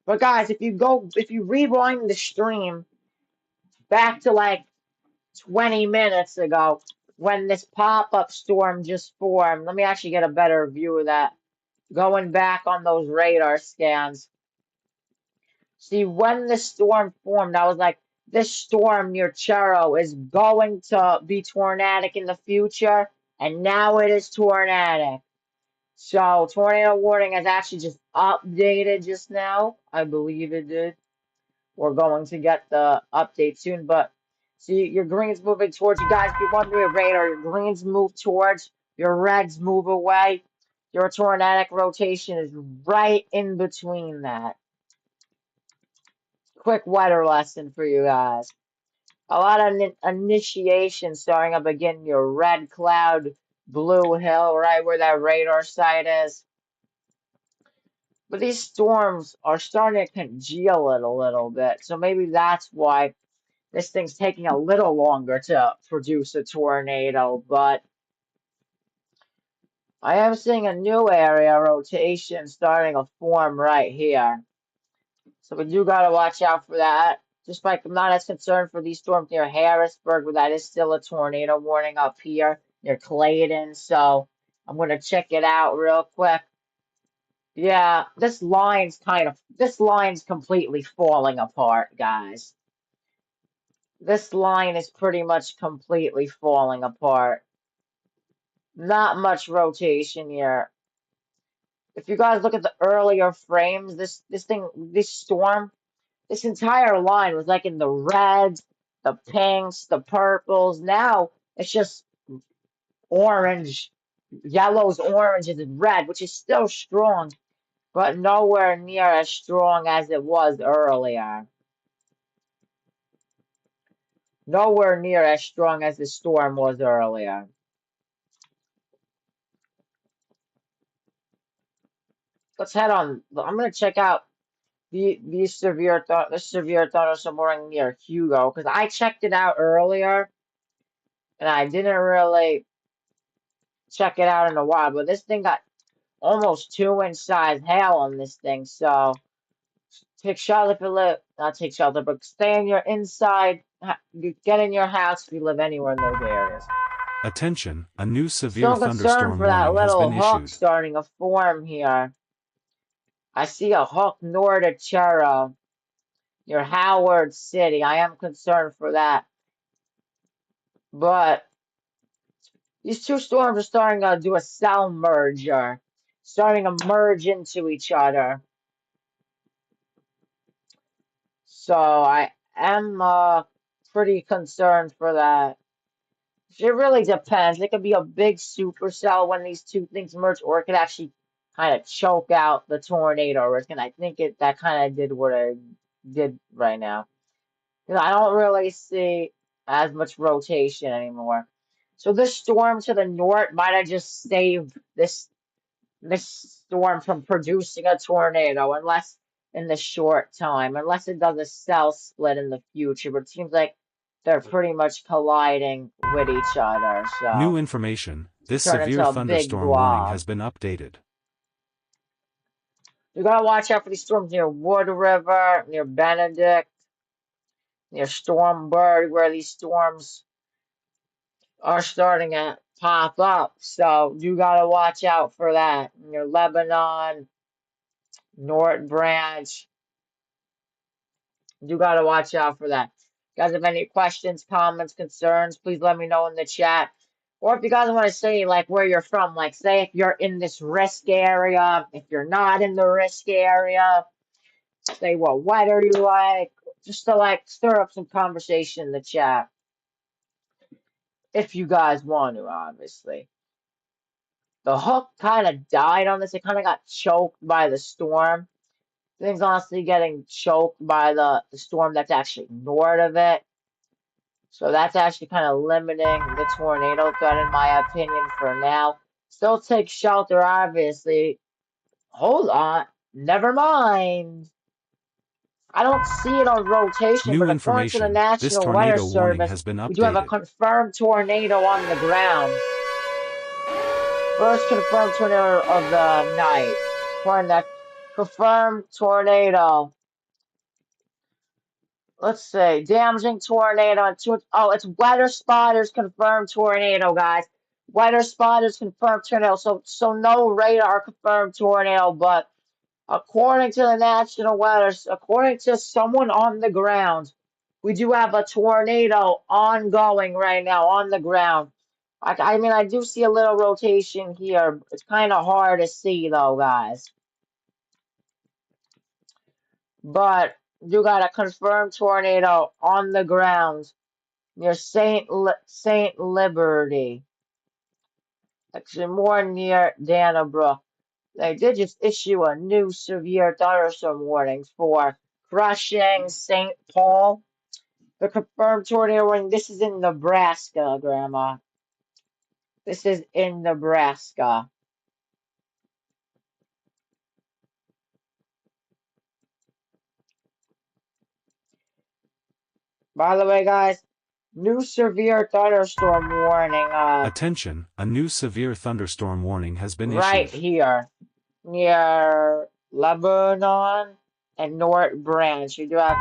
But guys, if you rewind the stream back to like 20 minutes ago when this pop-up storm just formed, let me actually get a better view of that. Going back on those radar scans. See, when the storm formed, I was like, this storm near Charo is going to be tornadic in the future, and now it is tornadic. So, tornado warning has actually just updated just now. I believe it did. We're going to get the update soon, but see, your green's moving towards you guys. If you want to do a radar, your greens move towards, your reds move away. Your tornadic rotation is right in between that. Quick weather lesson for you guys. A lot of initiation starting up again. Your red cloud, blue hill, right where that radar site is. But these storms are starting to congeal it a little bit. So maybe that's why this thing's taking a little longer to produce a tornado. But I am seeing a new area rotation starting to form right here. So we do got to watch out for that. Just like I'm not as concerned for these storms near Harrisburg, but that is still a tornado warning up here near Clayton. So I'm going to check it out real quick. Yeah, this line's completely falling apart, guys. This line is pretty much completely falling apart. Not much rotation here. If you guys look at the earlier frames, this storm, this entire line was like in the reds, the pinks, the purples. Now it's just orange, yellows, oranges, and red, which is still strong, but nowhere near as strong as it was earlier. Nowhere near as strong as the storm was earlier. Let's head on. I'm gonna check out the severe thunderstorm warning near Hugo because I checked it out earlier and I didn't really check it out in a while. But this thing got almost 2-inch size hail on this thing, so Take shelter if you live, not take shelter, but stay in your inside, get in your house if you live anywhere in those areas. Attention, a new severe Still concerned thunderstorm for that warning has little been hook issued. starting to form here. I see a hook north of Chero, near Howard City. I am concerned for that. But these two storms are starting to do a cell merger, starting to merge into each other. So I am pretty concerned for that. It really depends. It could be a big supercell when these two things merge, or it could actually kind of choke out the tornado risk. And I think that kind of did what it did right now. I don't really see as much rotation anymore. So this storm to the north might have just saved this storm from producing a tornado, unless in the short time, unless it does a cell split in the future. But it seems like they're pretty much colliding with each other, New so information, this turn into severe a big thunderstorm warning blob. has been updated. You gotta watch out for these storms near Wood River, near Benedict, near Stormbird, where these storms are starting to pop up. So you gotta watch out for that. Near Lebanon, North Branch, you gotta watch out for that. If you guys have any questions, comments, concerns, please let me know in the chat. Or if you guys want to say like where you're from, like say if you're in this risk area, if you're not in the risk area, say what weather you like, just to like stir up some conversation in the chat. If you guys want to, obviously. The hook kind of died on this. It kind of got choked by the storm. Things honestly getting choked by the storm that's actually north of it. So that's actually kind of limiting the tornado threat, in my opinion, for now. Still take shelter, obviously. Hold on. Never mind. I don't see it on rotation, New but according to the information, this National Weather tornado warning Service, has been we do have a updated. confirmed tornado on the ground. First confirmed tornado of the night. According to that confirmed tornado. Let's see. Damaging tornado. Oh, it's weather spotters confirmed tornado, guys. Weather spotters confirmed tornado. So no radar confirmed tornado, but according to the National Weather, according to someone on the ground, we do have a tornado ongoing right now on the ground. I mean, I do see a little rotation here. It's kind of hard to see, though, guys. But you got a confirmed tornado on the ground near Saint Liberty. Actually, more near Dannabrook. They did just issue a new severe thunderstorm warning for crushing St. Paul. The confirmed tornado warning. This is in Nebraska, Grandma. This is in Nebraska. By the way, guys, new severe thunderstorm warning. Attention, a new severe thunderstorm warning has been Right issued. here near Lebanon and North Branch. You do have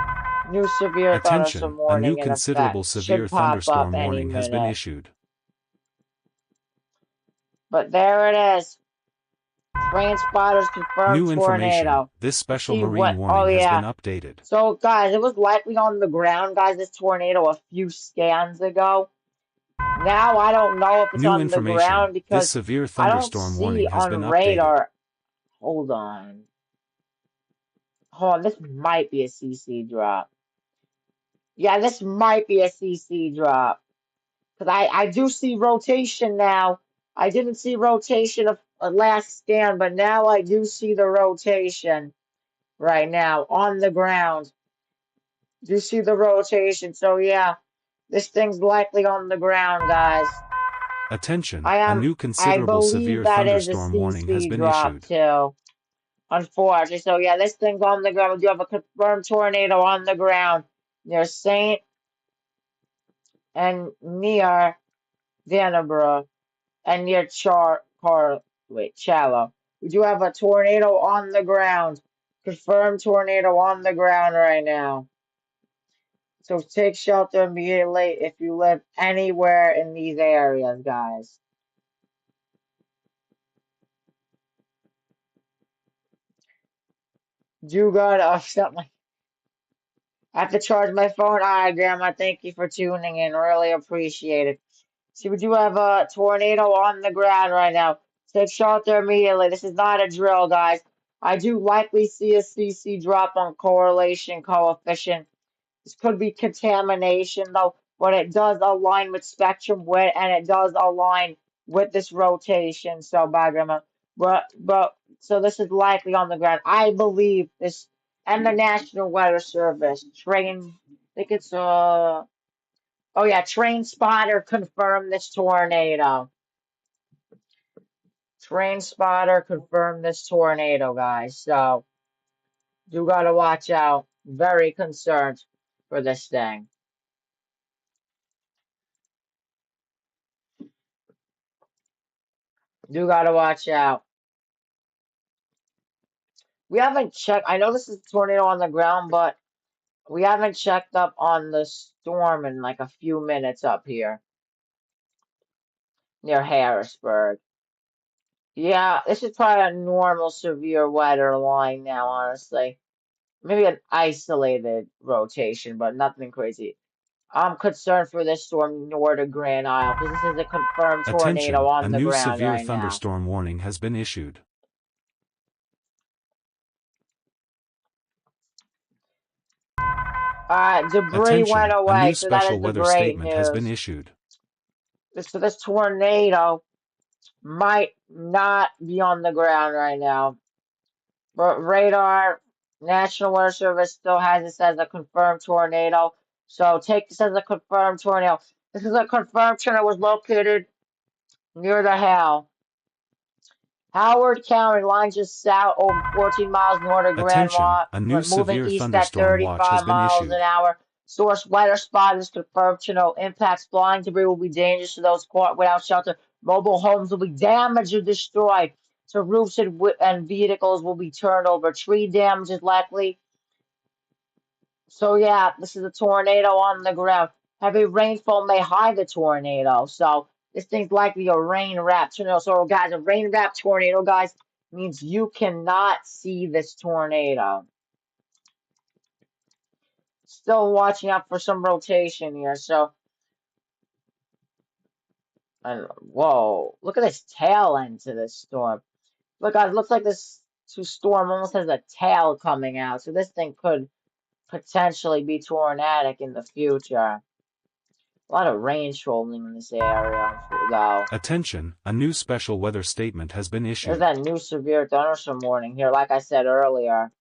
new severe thunderstorm Attention, a new warning in considerable effect. severe Should pop up thunderstorm any warning has been minute. issued. But there it is. Train spotters confirmed New information, tornado. this You special see marine what? Oh, warning has been yeah. updated. So, guys, it was likely on the ground, guys, this tornado a few scans ago. Now, I don't know if it's New on the information, ground this because severe I don't thunderstorm see warning has on been updated. radar. Hold on. Hold on. This might be a CC drop. Yeah, this might be a CC drop. Because I do see rotation now. I didn't see rotation of last scan, but now I do see the rotation right now on the ground. Do see the rotation. So yeah, this thing's likely on the ground, guys. Attention, I a am new I considerable believe severe that is a thunderstorm warning has CC been drop issued. too. Unfortunately. So yeah, this thing's on the ground. We do have a confirmed tornado on the ground near Saint and near Dannabrook. And near Challow. We do have a tornado on the ground, Confirmed tornado on the ground right now. So take shelter immediately if you live anywhere in these areas, guys. Do good. Oh, something. I have to charge my phone. All right, Grandma. Thank you for tuning in. Really appreciate it. See, we do have a tornado on the ground right now. Take shelter immediately. This is not a drill, guys. I do likely see a CC drop on correlation coefficient. This could be contamination, though, but it does align with spectrum width, and it does align with this rotation. So, bye, Grandma. So this is likely on the ground. I believe this, and the National Weather Service train. I think it's oh yeah, train spotter confirmed this tornado. Train spotter confirmed this tornado, guys. So you gotta watch out. Very concerned for this thing. You gotta watch out. We haven't checked. I know this is a tornado on the ground, but we haven't checked up on the storm in like a few minutes up here near Harrisburg. Yeah, this is probably a normal severe weather line now, honestly. Maybe an isolated rotation, but nothing crazy. I'm concerned for this storm north of Grand Isle because this is a confirmed tornado Attention, a on the new ground severe right now. thunderstorm warning has been issued. Alright, debris went Attention, a away, new so that special is the weather great statement has been news. issued. So this tornado might not be on the ground right now. But radar, National Weather Service still has this as a confirmed tornado. So take this as a confirmed tornado. This is a confirmed tornado was located near the Hell. Howard County line just south over 14 miles north of Grand Attention, Mont, a new moving severe east at thunderstorm watch has 35 been miles an issued. hour. Source weather spot is confirmed to know impacts. Flying debris will be dangerous to those caught without shelter. Mobile homes will be damaged or destroyed. So roofs and vehicles will be turned over. Tree damage is likely. So yeah, this is a tornado on the ground. Heavy rainfall may hide the tornado. So this thing's likely a rain-wrapped tornado. So guys, a rain-wrapped tornado, guys, means you cannot see this tornado. Still watching out for some rotation here. So, and whoa, look at this tail end to this storm. Look, guys, looks like this storm almost has a tail coming out. So this thing could potentially be tornadic in the future. A lot of rain trolling in this area, though. Attention, a new special weather statement has been There's issued. that new severe thunderstorm warning here, like I said earlier.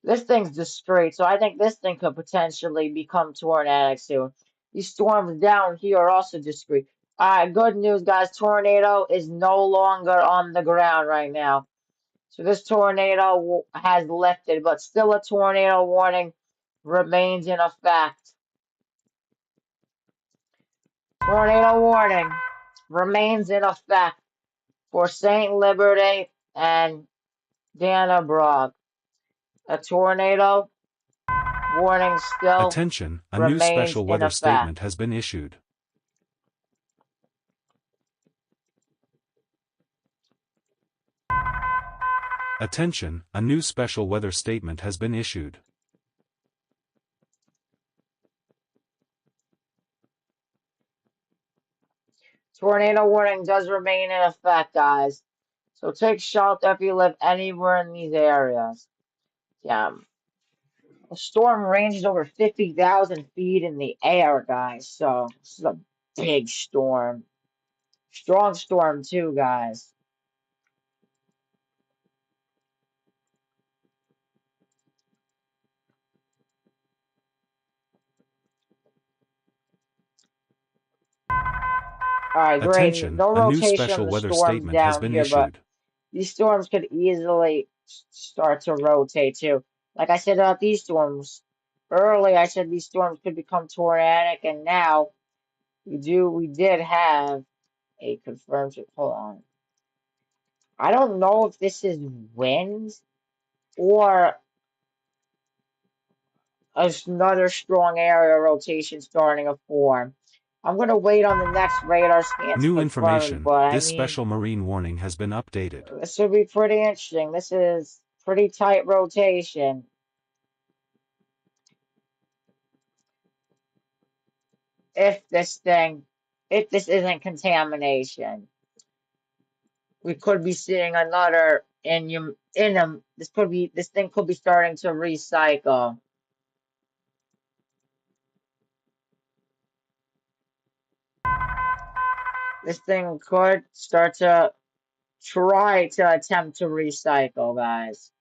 This thing's discreet, so I think this thing could potentially become tornadic soon. These storms down here are also discreet. Alright, good news, guys. Tornado is no longer on the ground right now. So this tornado has lifted, but still a tornado warning remains in effect. Tornado warning remains in effect for St. Liberty and Dannebrog. A tornado warning still Attention, a new remains special in weather effect. statement has been issued. Attention, a new special weather statement has been issued. Tornado warning does remain in effect, guys. So take shelter if you live anywhere in these areas. Yeah. The storm ranges over 50,000 feet in the air, guys. So this is a big storm. Strong storm, too, guys. Alright, great. Attention, No a new rotation on special the weather storms statement has down been here, but issued. these storms could easily start to rotate too. Like I said about these storms earlier, I said these storms could become tornadic, and now we did have a confirmed. Hold on. I don't know if this is wind. or another strong area rotation starting to form. I'm going to wait on the next radar scan to New confirm it, information, but I this mean, special marine warning has been updated. this would be pretty interesting. This is pretty tight rotation. If this thing, if this isn't contamination, we could be seeing another in this thing could be starting to recycle. This thing could start to try to attempt to recycle, guys.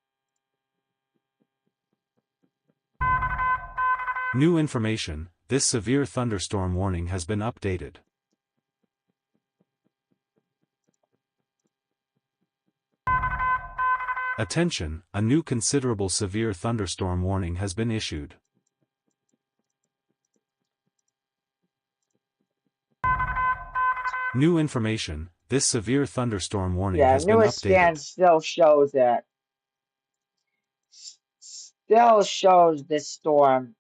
New information, this severe thunderstorm warning has been updated. Attention, a new considerable severe thunderstorm warning has been issued. New information, this severe thunderstorm warning Yeah, has been newest scan updated. still shows it. Still shows this storm.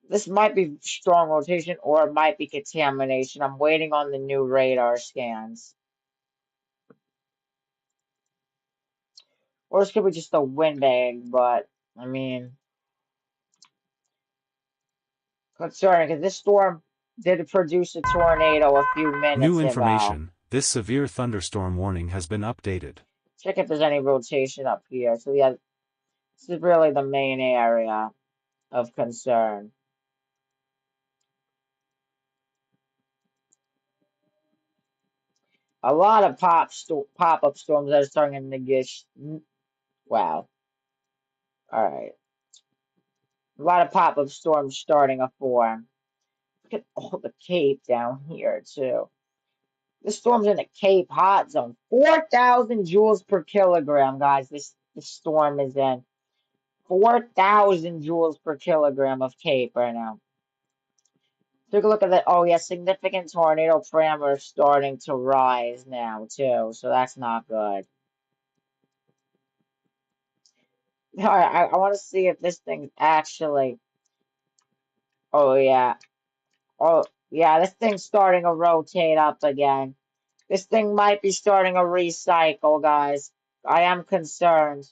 This might be strong rotation or it might be contamination. I'm waiting on the new radar scans. Or this could be just a windbag, but I mean, concerning because this storm did produce a tornado a few New minutes ago. information, this severe thunderstorm warning has been updated. Check if there's any rotation up here. So yeah, this is really the main area of concern. A lot of pop-up storms that are starting to get. Wow. All right. A lot of pop-up storms starting to form. Look at all the Cape down here too. The storm's in the Cape hot zone. 4,000 joules per kilogram, guys. This storm is in 4,000 joules per kilogram of Cape right now. Take a look at that. Oh yeah, significant tornado parameter starting to rise now too. So that's not good. All right, I want to see if this thing's actually. Oh yeah. Oh yeah, this thing's starting to rotate up again. This thing might be starting to recycle, guys. I am concerned.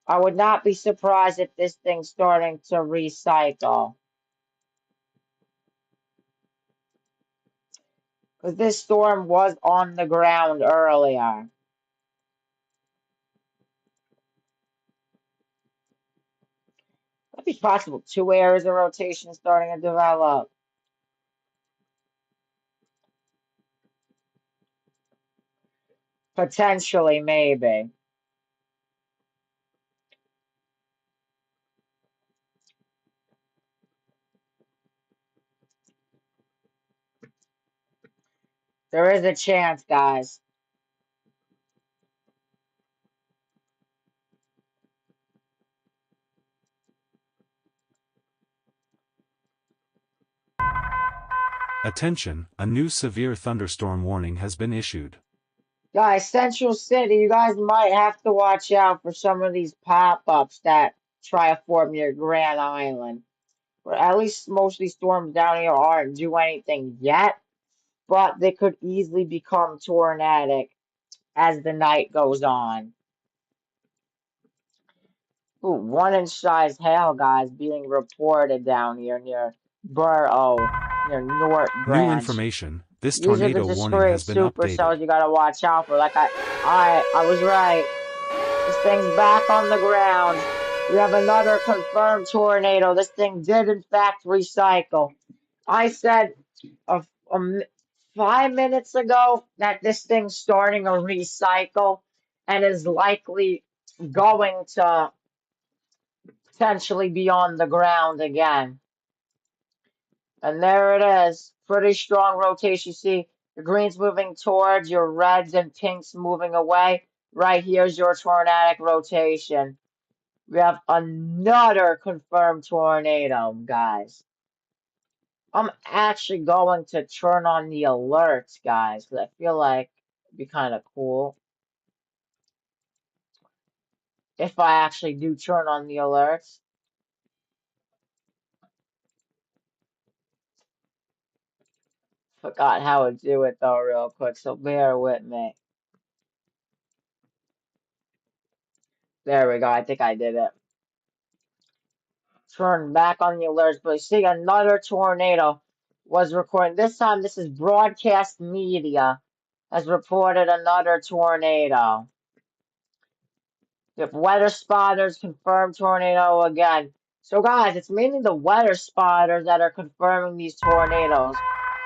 I would not be surprised if this thing's starting to recycle. Because this storm was on the ground earlier. That'd be possible. Two areas of rotation starting to develop. Potentially, maybe. There is a chance, guys. Attention, a new severe thunderstorm warning has been issued. Guys, Central City, you guys might have to watch out for some of these pop-ups that try to form near Grand Island. Or at least most of these storms down here aren't do anything yet, but they could easily become tornadic as the night goes on. Ooh, 1 inch size hail, guys, being reported down here near Burrow, near North New Branch. information, this These are the tornado warning discrete has been updated. supercells you gotta watch out for. I was right. This thing's back on the ground. We have another confirmed tornado. This thing did in fact recycle. I said a, a mi- 5 minutes ago that this thing's starting to recycle and is likely going to potentially be on the ground again. And there it is. Pretty strong rotation. You see the greens moving towards your reds and pinks moving away. Right here's your tornadic rotation. We have another confirmed tornado, guys. I'm actually going to turn on the alerts, guys, because I feel like it'd be kind of cool. if I actually do turn on the alerts. Forgot how to do it though real quick, so bear with me. There we go, I think I did it. Turn back on the alerts, but you see another tornado was recording. This time this is broadcast media has reported another tornado. If weather spotters confirm tornado again. So guys, it's mainly the weather spotters that are confirming these tornadoes,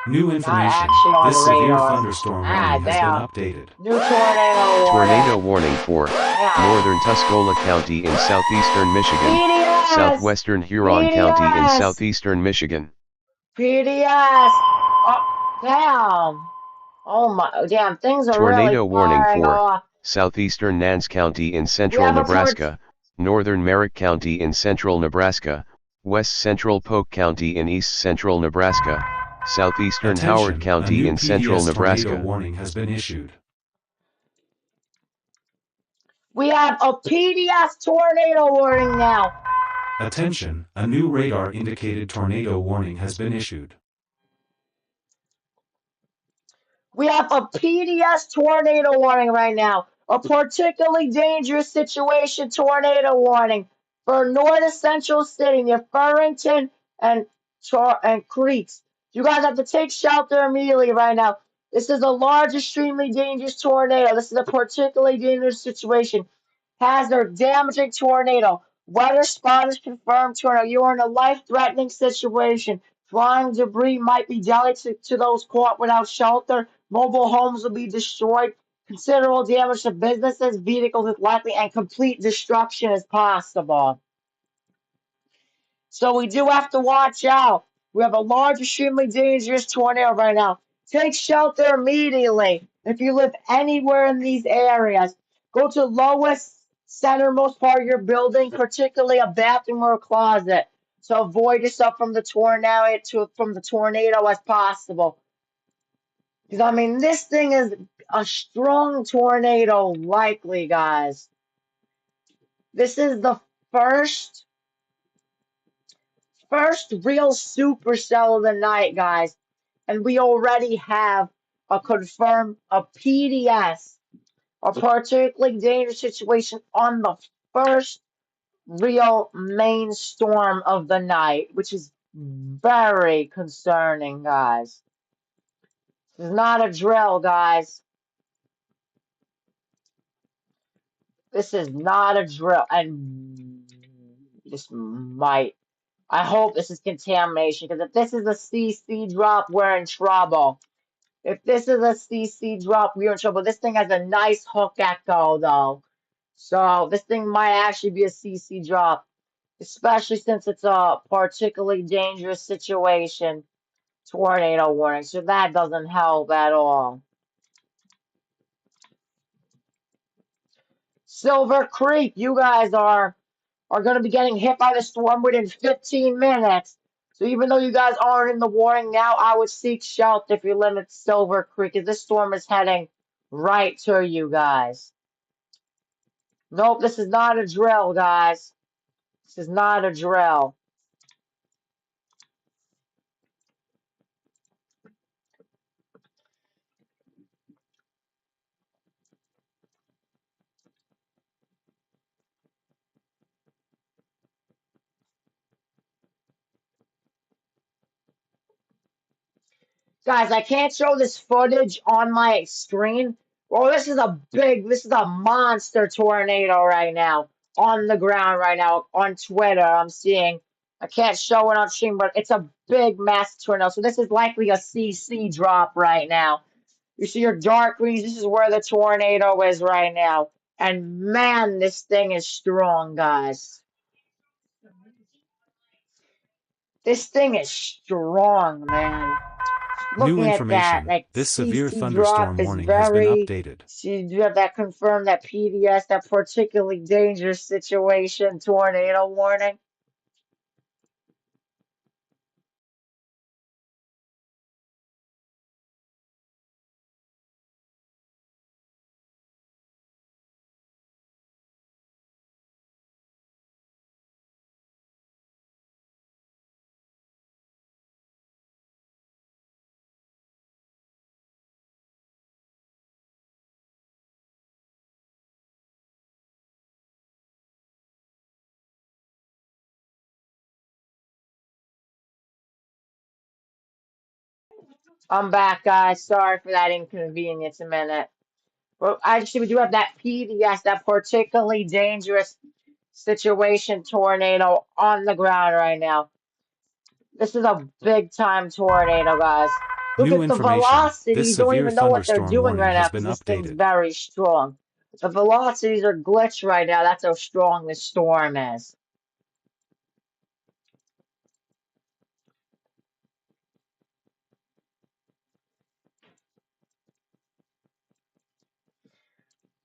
New not information. actually on This severe radar. thunderstorm Ah, warning has been damn. updated. New tornado Tornado warning. warning for Damn. northern Tuscola County in southeastern Michigan, PDS! southwestern Huron County in PDS! southeastern Michigan, PDS! Oh, damn. Oh my, damn, things are really tornado warning firing for off. southeastern Nance County in We central have a port. Nebraska, northern Merrick County in central Nebraska, west central Polk County in east central Nebraska, southeastern Howard Attention, a County new in central PDS tornado Nebraska. warning has been issued. We have a PDS tornado warning now. Attention, a new radar indicated tornado warning has been issued. We have a PDS tornado warning right now. A particularly dangerous situation tornado warning for north central city near Farrington and Creeks. You guys have to take shelter immediately right now. This is a large, extremely dangerous tornado. This is a particularly dangerous situation. Hazard, damaging tornado. Weather spotters confirmed tornado. You are in a life-threatening situation. Flying debris might be dealt to those caught without shelter. Mobile homes will be destroyed. Considerable damage to businesses, vehicles is likely, and complete destruction is possible. So we do have to watch out. We have a large, extremely dangerous tornado right now. Take shelter immediately. If you live anywhere in these areas, go to lowest, centermost part of your building, particularly a bathroom or a closet, to avoid yourself from the tornado as possible. Because I mean, this thing is a strong tornado, likely, guys. This is the first real supercell of the night, guys, and we already have a confirmed a PDS, a particularly dangerous situation on the first real main storm of the night, which is very concerning, guys. This is not a drill, guys. This is not a drill, and this might. I hope this is contamination, because if this is a CC drop, we're in trouble. If this is a CC drop, we're in trouble. This thing has a nice hook echo, though. So this thing might actually be a CC drop, especially since it's a particularly dangerous situation. Tornado warning, so that doesn't help at all. Silver Creek, you guys are going to be getting hit by the storm within 15 minutes. So even though you guys aren't in the warning now, I would seek shelter if you live in Silver Creek, because this storm is heading right to you guys. Nope, this is not a drill, guys. This is not a drill. Guys, I can't show this footage on my screen. Well, this is a monster tornado right now on the ground right now on Twitter. I'm seeing, I can't show it on stream, but it's a big massive tornado. So this is likely a CC drop right now. You see your dark greens. This is where the tornado is right now. And man, this thing is strong, guys. This thing is strong, man. New Looking at that, information. like This severe CC drop thunderstorm is warning has been very. updated. See, you have that confirmed that PDS, that particularly dangerous situation tornado warning. I'm back, guys. Sorry for that inconvenience a minute. Well, actually, we do have that PDS, that particularly dangerous situation tornado on the ground right now. This is a big time tornado, guys. Look New at the information, this velocities. Don't severe even know what they're thunderstorm doing warning right now has because been this thing's updated. very strong. The velocities are glitched right now. That's how strong this storm is.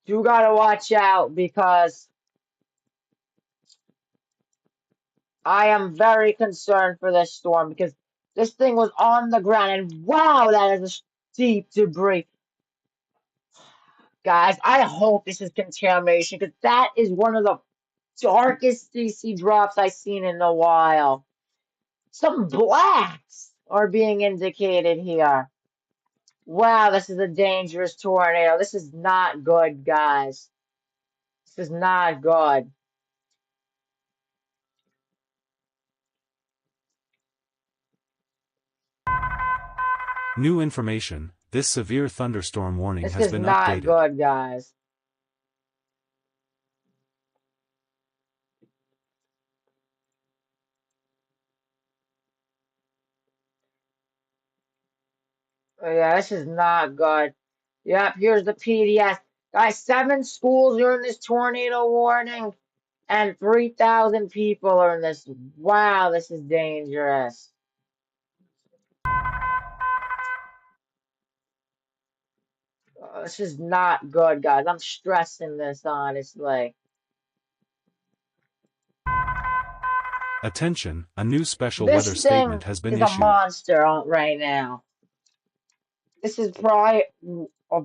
You gotta watch out because I am very concerned for this storm because this thing was on the ground and wow, that is a steep debris. Guys, I hope this is contamination because that is one of the darkest DC drops I've seen in a while. Some blacks are being indicated here. Wow, this is a dangerous tornado. This is not good, guys. This is not good. New information, this severe thunderstorm warning This has is been not updated. good, guys. Oh, yeah, this is not good. Yep, here's the PDS. Guys, 7 schools are in this tornado warning, and 3,000 people are in this. Wow, this is dangerous. This is not good, guys. I'm stressing this, honestly. Attention, a new special weather This thing statement has been is a issued. monster right now. This is probably a,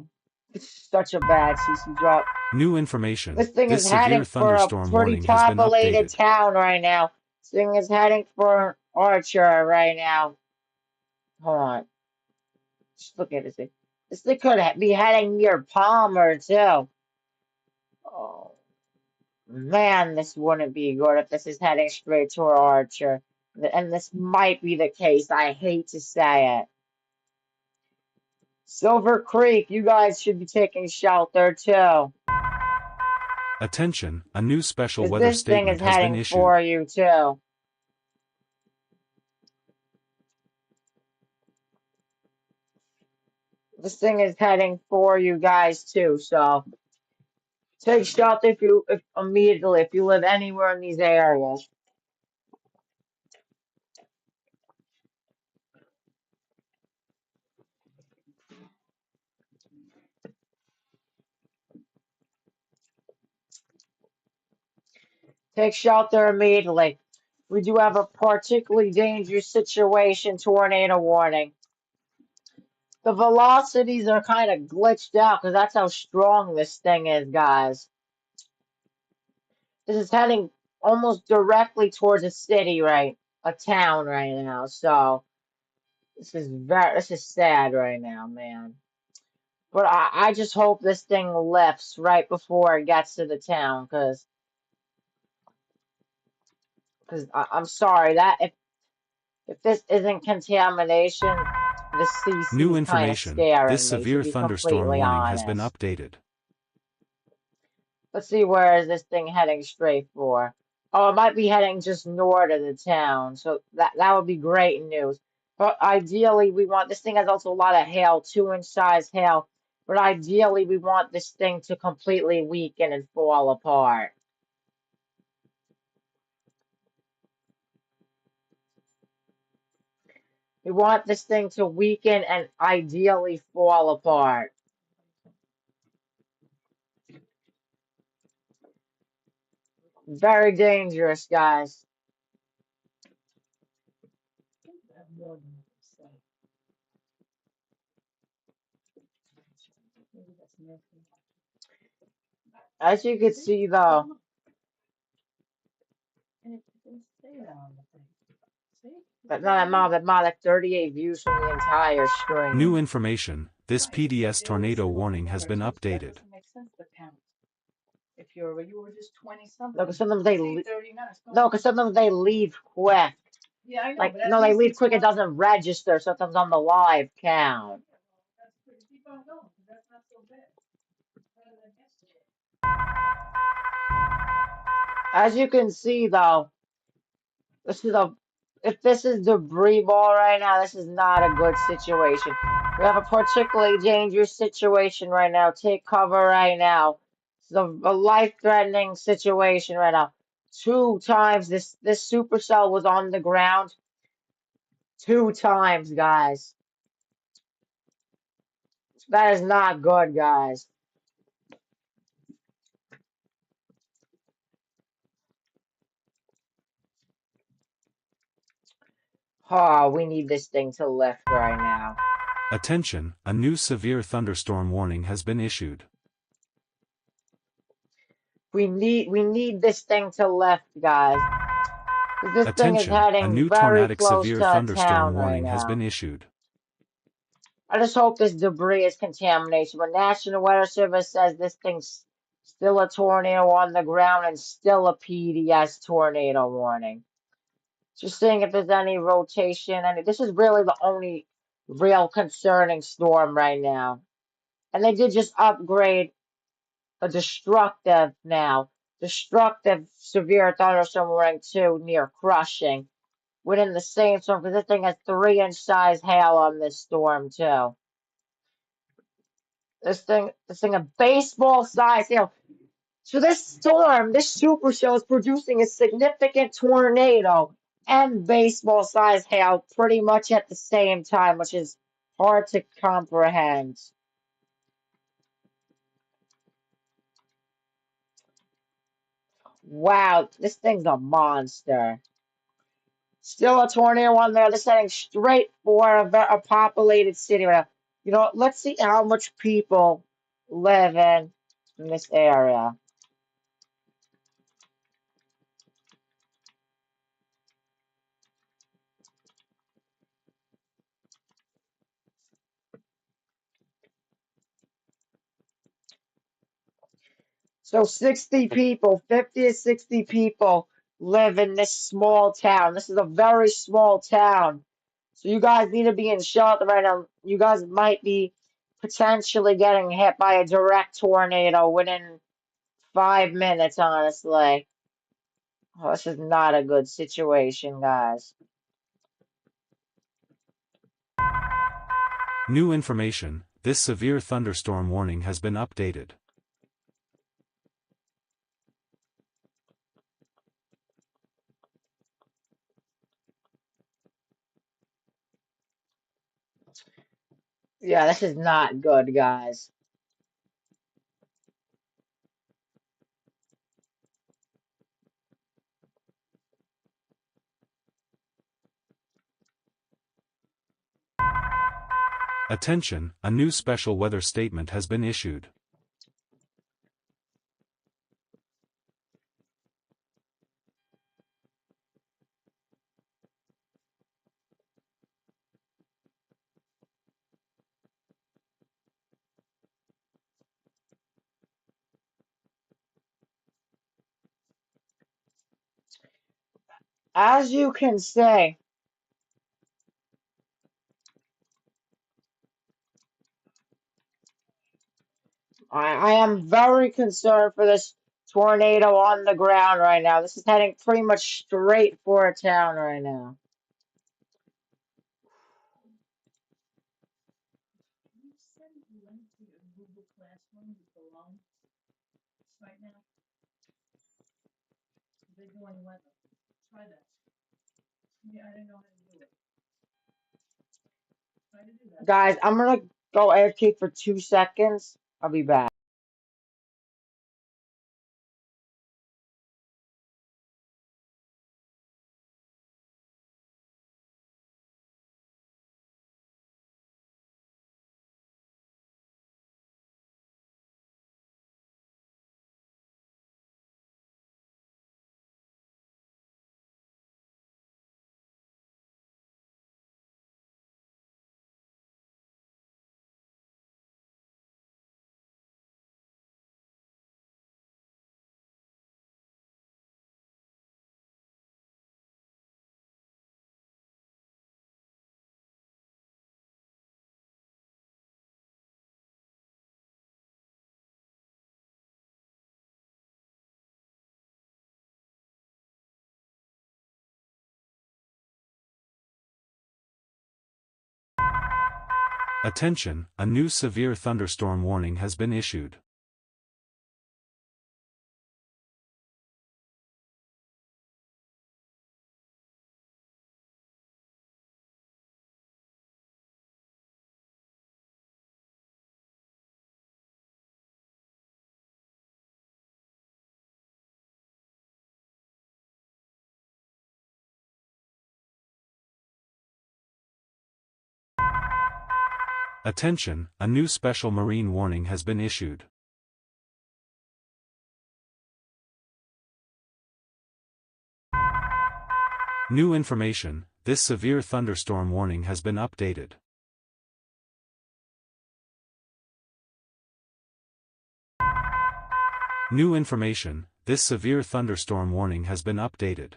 such a bad CC drop. New information, This thing this is severe heading for a thunderstorm pretty warning has been populated updated. town right now. This thing is heading for Archer right now. Hold on. Just look at this thing. This thing could be heading near Palmer, too. Oh, man, this wouldn't be good if this is heading straight toward Archer. And this might be the case. I hate to say it. Silver Creek, you guys should be taking shelter, too. Attention, a new special Because weather this thing is statement has been heading for issued. you, too. This thing is heading for you guys, too. So take shelter if immediately if you live anywhere in these areas. Take shelter immediately. We do have a particularly dangerous situation, tornado warning. The velocities are kind of glitched out because that's how strong this thing is, guys. This is heading almost directly towards a city, right? A town right now. So this is sad right now, man. But I just hope this thing lifts right before it gets to the town, because I'm sorry that if this isn't contamination, the CC New is kind of information, this scaring me, to severe be thunderstorm completely warning has been honest. updated. Let's see, where is this thing heading straight for? Oh, it might be heading just north of the town, so that would be great news. But ideally, we want this thing has also a lot of hail, 2-inch size hail. But ideally, we want this thing to completely weaken and fall apart. We want this thing to weaken and ideally fall apart. Very dangerous, guys. As you can see, though, but not that 38 views from the entire New stream. information, this PDS tornado warning has been updated. No, because sometimes they leave quick. Like, no, they leave quick, it doesn't register, so it comes on the live count. As you can see, though, this is a, if this is debris ball right now, this is not a good situation. We have a particularly dangerous situation right now. Take cover right now. It's a life-threatening situation right now. Two times this supercell was on the ground. Two times, guys. That is not good, guys. Oh, we need this thing to lift right now. Attention, a new severe thunderstorm warning has been issued. We need this thing to lift, guys. 'Cause this thing is Attention, a heading new very tornadic close severe to a thunderstorm town right warning has now. been issued. I just hope this debris is contamination. But National Weather Service says this thing's still a tornado on the ground and still a PDS tornado warning. Just seeing if there's any rotation. And this is really the only real concerning storm right now. And they did just upgrade a destructive now. Destructive severe thunderstorm warning 2 near crushing. Within the same storm, because this thing has 3-inch size hail on this storm too. This thing a baseball size hail. So this storm, this supercell is producing a significant tornado and baseball size hail pretty much at the same time, which is hard to comprehend. Wow, this thing's a monster. Still a tornado on there. They're heading straight for a populated city right now. You know what? Let's see how much people live in this area. So 60 people, 50 to 60 people live in this small town. This is a very small town. So you guys need to be in shelter right now. You guys might be potentially getting hit by a direct tornado within 5 minutes, honestly. Oh, this is not a good situation, guys. New information, this severe thunderstorm warning has been updated. Yeah, this is not good, guys. Attention, a new special weather statement has been issued. As you can see, I am very concerned for this tornado on the ground right now. This is heading pretty much straight for a town right now. Guys, I'm gonna go AFK for 2 seconds. I'll be back. Attention, a new severe thunderstorm warning has been issued. Attention, a new special marine warning has been issued. New information, this severe thunderstorm warning has been updated. New information, this severe thunderstorm warning has been updated.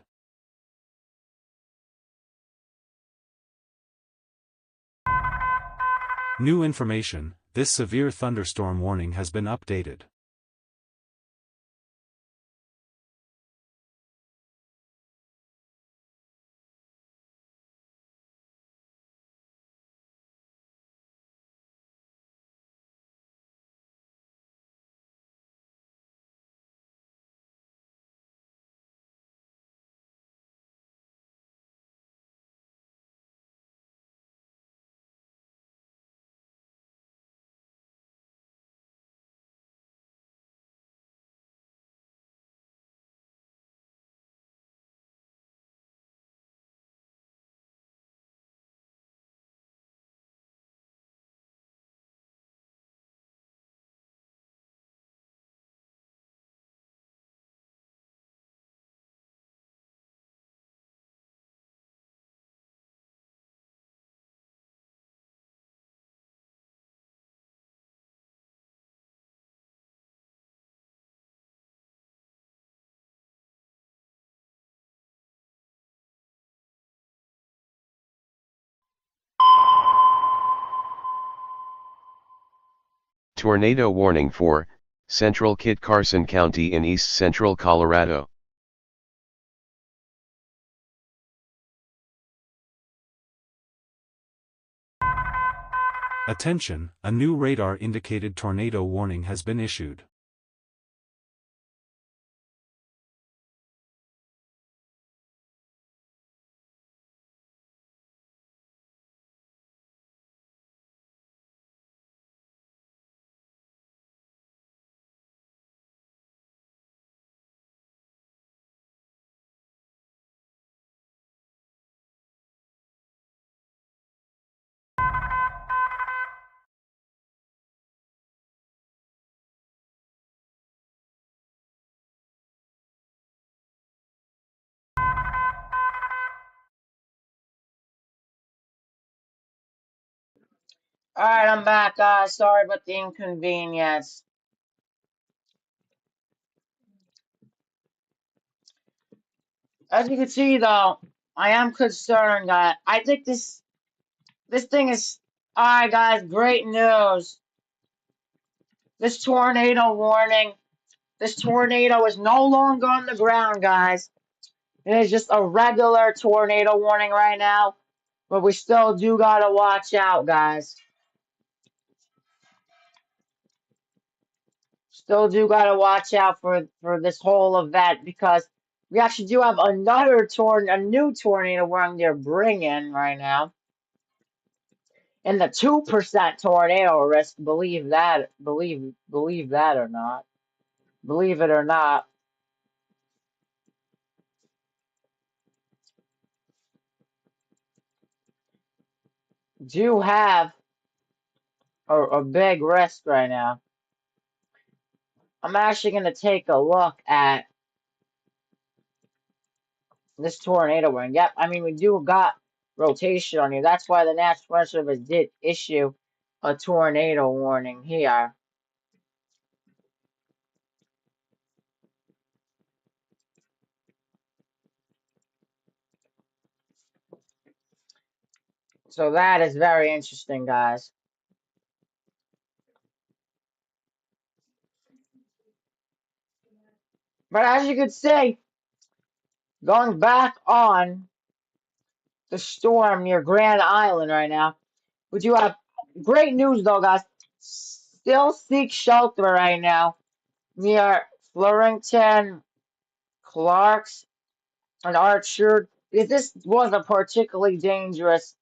New information, this severe thunderstorm warning has been updated. Tornado warning for Central Kit Carson County in east central Colorado. Attention, a new radar-indicated tornado warning has been issued. Alright, I'm back, guys. Sorry about the inconvenience. As you can see, though, I am concerned that I think this thing is. Alright, guys, great news. This tornado warning. This tornado is no longer on the ground, guys. It is just a regular tornado warning right now. But we still do gotta watch out, guys. Still do gotta watch out for this whole event because we actually do have a new tornado warning they're bringing right now. And the 2% tornado risk, believe that or not. Believe it or not, do have a big risk right now. I'm actually going to take a look at this tornado warning. Yep, I mean, we do got rotation on here. That's why the National Weather Service did issue a tornado warning here. So that is very interesting, guys. But as you can see, going back on the storm near Grand Island right now, we do have great news though, guys. Still seek shelter right now near Florington, Clarks, and Archer. This was a particularly dangerous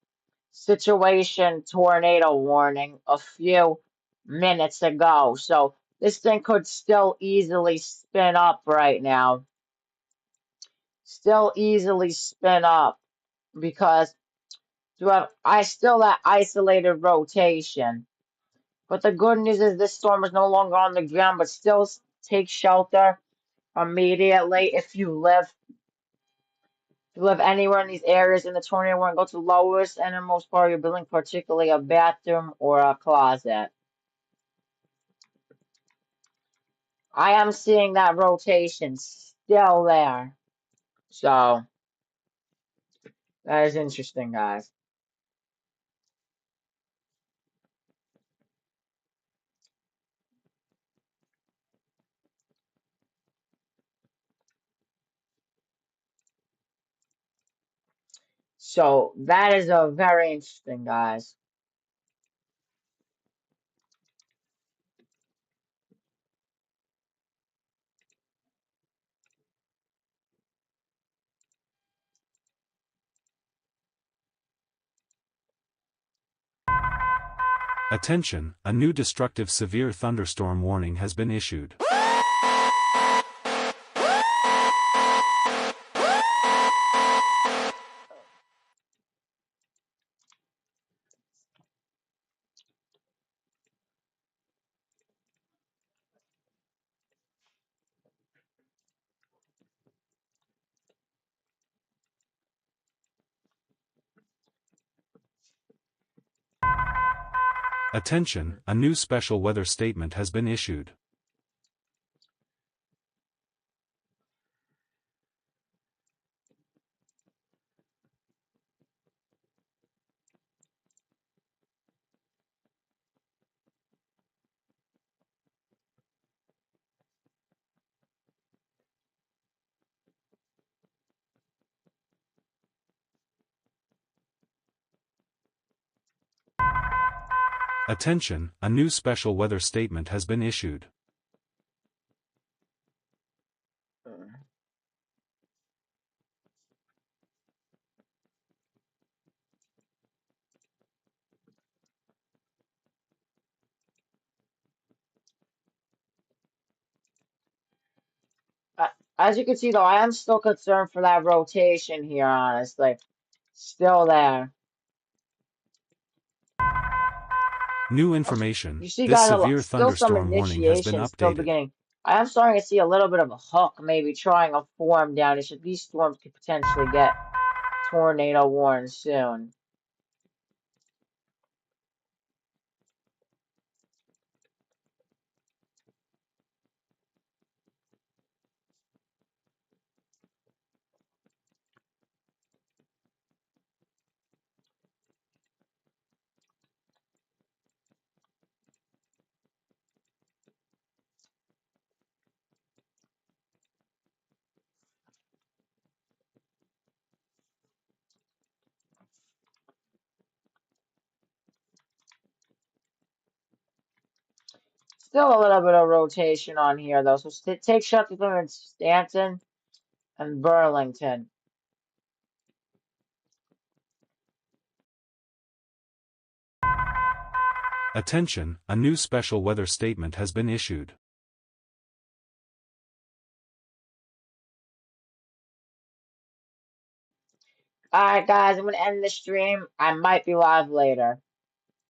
situation tornado warning a few minutes ago. So this thing could still easily spin up right now. Still easily spin up because I still that isolated rotation. But the good news is this storm is no longer on the ground, but still take shelter immediately if you live anywhere in these areas in the tornado warning. Go to the lowest and innermost part of your building, particularly a bathroom or a closet. I am seeing that rotation still there. So that is interesting, guys. So that is a very interesting, guys. Attention, a new destructive severe thunderstorm warning has been issued. Attention, a new special weather statement has been issued. Attention, a new special weather statement has been issued. Uh, as you can see, though, I am still concerned for that rotation here, honestly. Still there. New Oh, information, you see, this guys, severe still some thunderstorm warning has been initiation still updated. beginning. I am starting to see a little bit of a hook maybe trying to form down. These storms could potentially get tornado warned soon. Still a little bit of rotation on here, though. So take Shuttleton and Stanton and Burlington. Attention, a new special weather statement has been issued. Alright, guys, I'm going to end the stream. I might be live later.